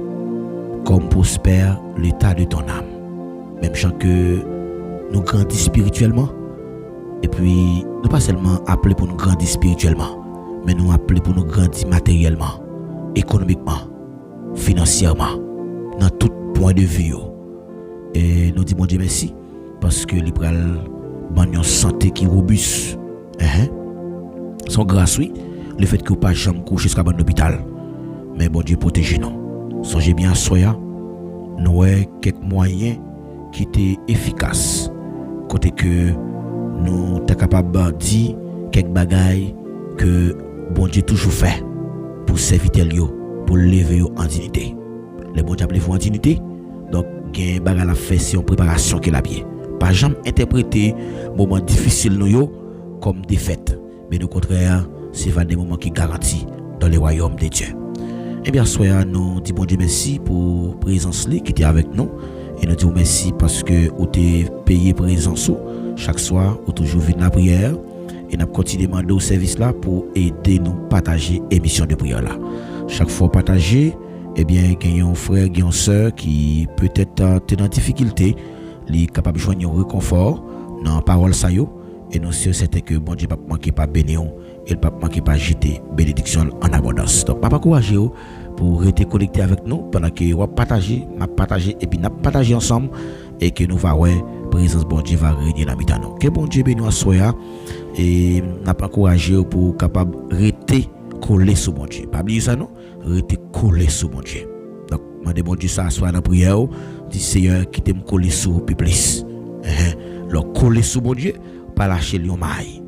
comme prospère l'état de ton âme. Même Jean que nous grandissons spirituellement. Et puis, nous pas seulement appelés pour nous grandir spirituellement, mais nous appelés pour nous grandir matériellement, économiquement, financièrement, dans tout point de vue. Et nous disons, mon Dieu, merci, parce que l'Ibral a une santé qui est robuste. Son grâce, oui, le fait que vous ne pas jamais coucher jusqu'à l'hôpital. Mais bon Dieu, protégez-nous. Songez bien à soya, nous avons quelques moyens qui étaient efficaces. Côté que nous sommes capables de dire quelques bagailles que bon Dieu toujours fait pour servir pour lever en dignité. Les bon Dieu appelez vous en dignité. Donc, il y a un bagage à faire, c'est une préparation qui est la bien. Pas jamais interpréter moments difficiles nous comme défaite. Mais au contraire, c'est des moments qui garantissent dans le royaume de Dieu. Eh bien, soyons nous disons bon Dieu merci pour la présence qui était avec nous. Et nous disons merci parce que vous avez payé présence chaque soir, vous toujours venu la prière. Et nous continuons à demander au service là pour aider nous à partager l'émission de prière là. Chaque fois partager, eh bien, il y a un frère, il y a une soeur qui peut-être est en difficulté, il est capable de joindre un réconfort. dans la parole ça yo et nous sûr c'était que bon Dieu pas manquer pas bénir et pas manquer pas jeter bénédiction en abondance. Donc papa encourager pour rester connecté avec nous pendant que on partager, m'a partager et puis n'a partager ensemble et que nous va ouais présence bon Dieu va régner dans mitan nous. Que bon Dieu bénisse soya et n'a pas encourager pour capable rester collé sur bon Dieu. Pas oublier ça non, rester collé sur bon Dieu. Donc moi bon Dieu ça soit dans prière dit Seigneur qui t'aime coller sur plus. Le coller sur bon Dieu pas lâcher lion maille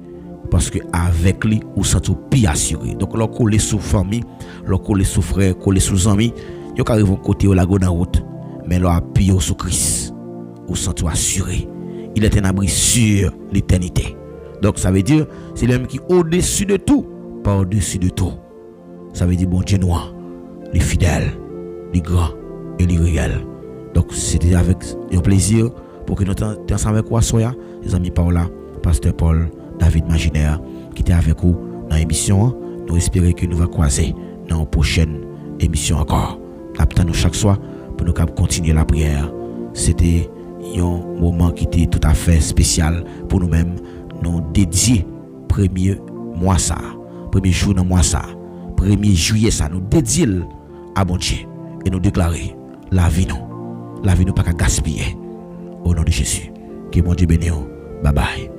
parce que avec lui ou sent bien assuré. Donc le coller sur famille, le coller sur frère, coller sur amis, yo arrive côté la go dans route mais le appui sur Christ ou sent assuré. Il est un abri sur l'éternité. Donc ça veut dire c'est l'homme qui au-dessus de tout, pas au-dessus de tout. Ça veut dire bon Dieu noir, les fidèles, les grands et les réels. Donc c'était avec un plaisir pour que nous sommes ensemble avec vous, soya, les amis Paola, Pasteur Paul, David Maginaire, qui était avec vous dans l'émission. Nous espérons que nous allons croiser dans une prochaine émission encore. Nous chaque soir pour nous continuer la prière. C'était un moment qui était tout à fait spécial pour nous-mêmes. Nous dédier premier mois ça, premier jour dans mois ça, 1er juillet ça, nous dédier à bon Dieu et nous déclarer la vie nous pas qu'à gaspiller. Au nom de Jésus. Que bon Dieu bénisse. Bye bye.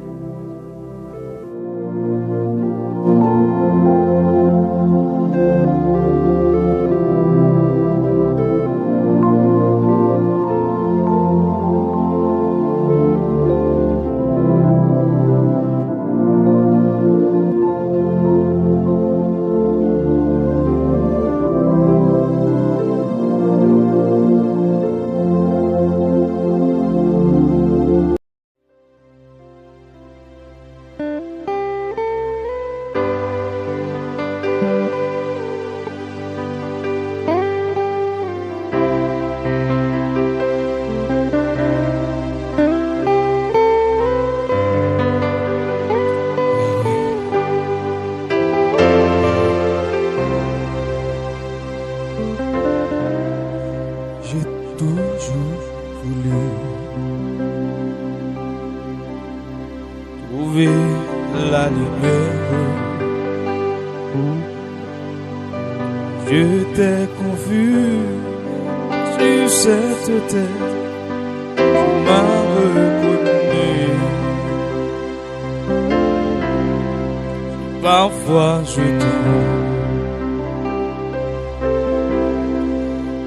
Parfois je tombe,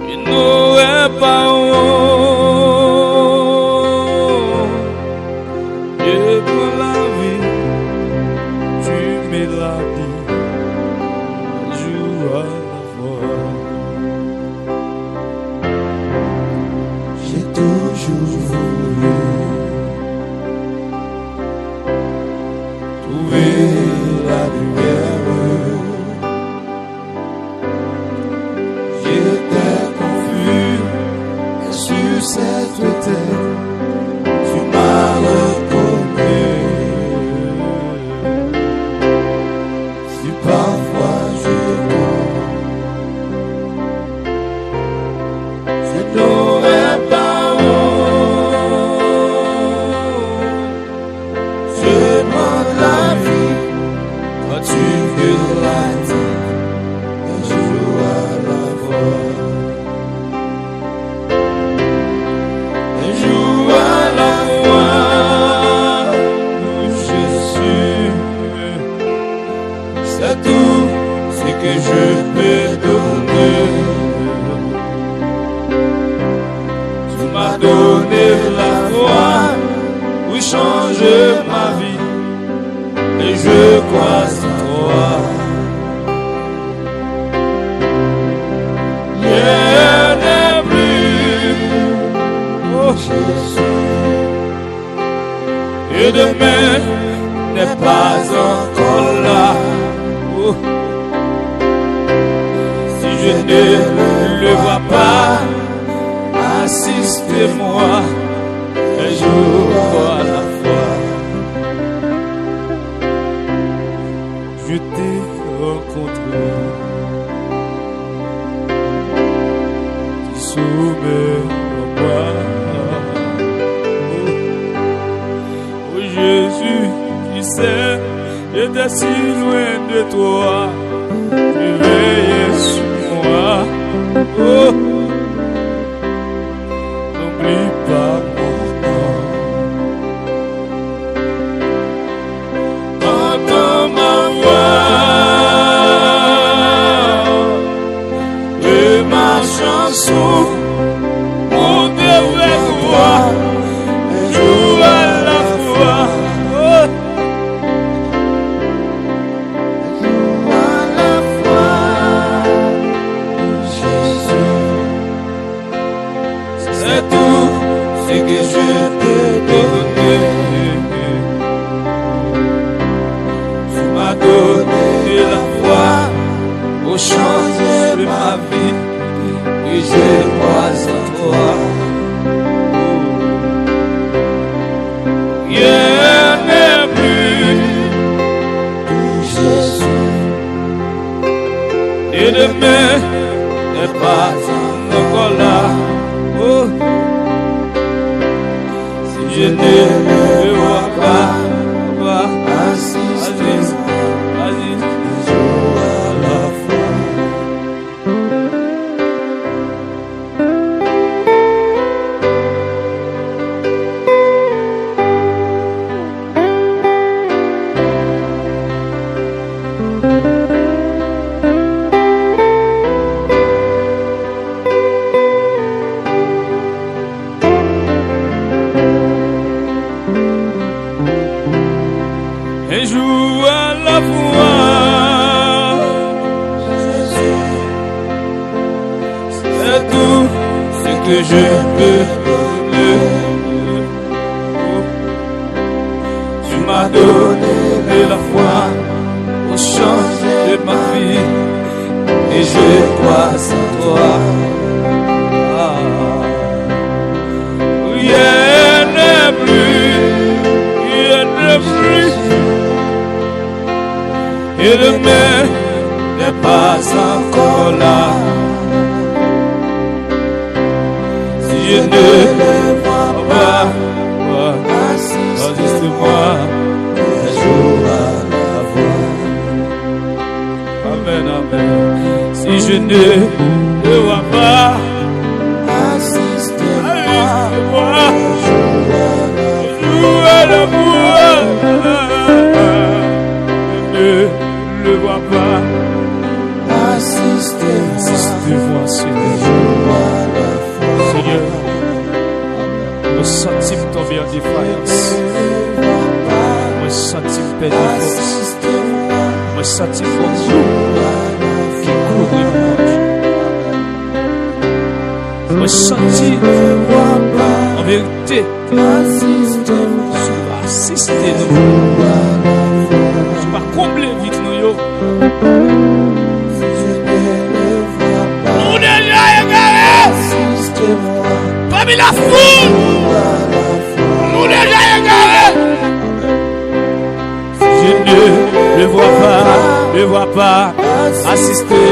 je n'aurais pas honte. Je prends la vie, tu me l'as dit, un jour à la fois. J'ai toujours voulu trouver la lumière. J'étais confus et sur cette terre tu m'as reconnu. Si parfois je tombe, je n'aurais pas honte. Je demande la vie quand tu veux la dire, un jour à la fois, un jour à la fois, où je suis, c'est tout ce que je peux donner. Tu m'as donné la foi pour changer ma vie. Et je crois en toi. Rien n'est plus, oh Jésus. Et demain n'est pas encore là. Oh. Si je ne le vois pas, assistez-moi un jour à la fois. Je t'ai rencontré, tu soumets moi. Oh, si loin de toi, tu veilles sur moi. Oh, n'oublie pas mon nom. Entends ma voix et ma chanson, mon Dieu est toi, joue à la fois. Que je t'ai donné, tu m'as donné la foi pour changer ma vie, et je crois en toi. Rien n'est plus Jésus, et demain n'est pas encore là. Oh. Je ne le vois pas, assiste, vas-y, joue à la fois. Et joue à la voix, Jésus, c'est tout ce que je peux donner. Tu m'as donné la foi pour changer ma vie, et je crois en toi. Rien n'est plus, rien n'est plus. Et demain n'est pas encore là. Si je ne le vois pas, assiste-moi un jour à la voix. Amen, amen. Si je ne le vois pas, assiste-moi un jour à la voix. Ne vois pas, assistez-moi, Seigneur. Seigneur, me sentis tomber en défaillance, me sentis perdre de force, me sentis force qui couvre le monde, me sentis en vérité, assistez-nous. Combler vite nous yo. Nous déjà égaré. Parmi la foule. Nous déjà égaré. Je ne le vois pas, assistez.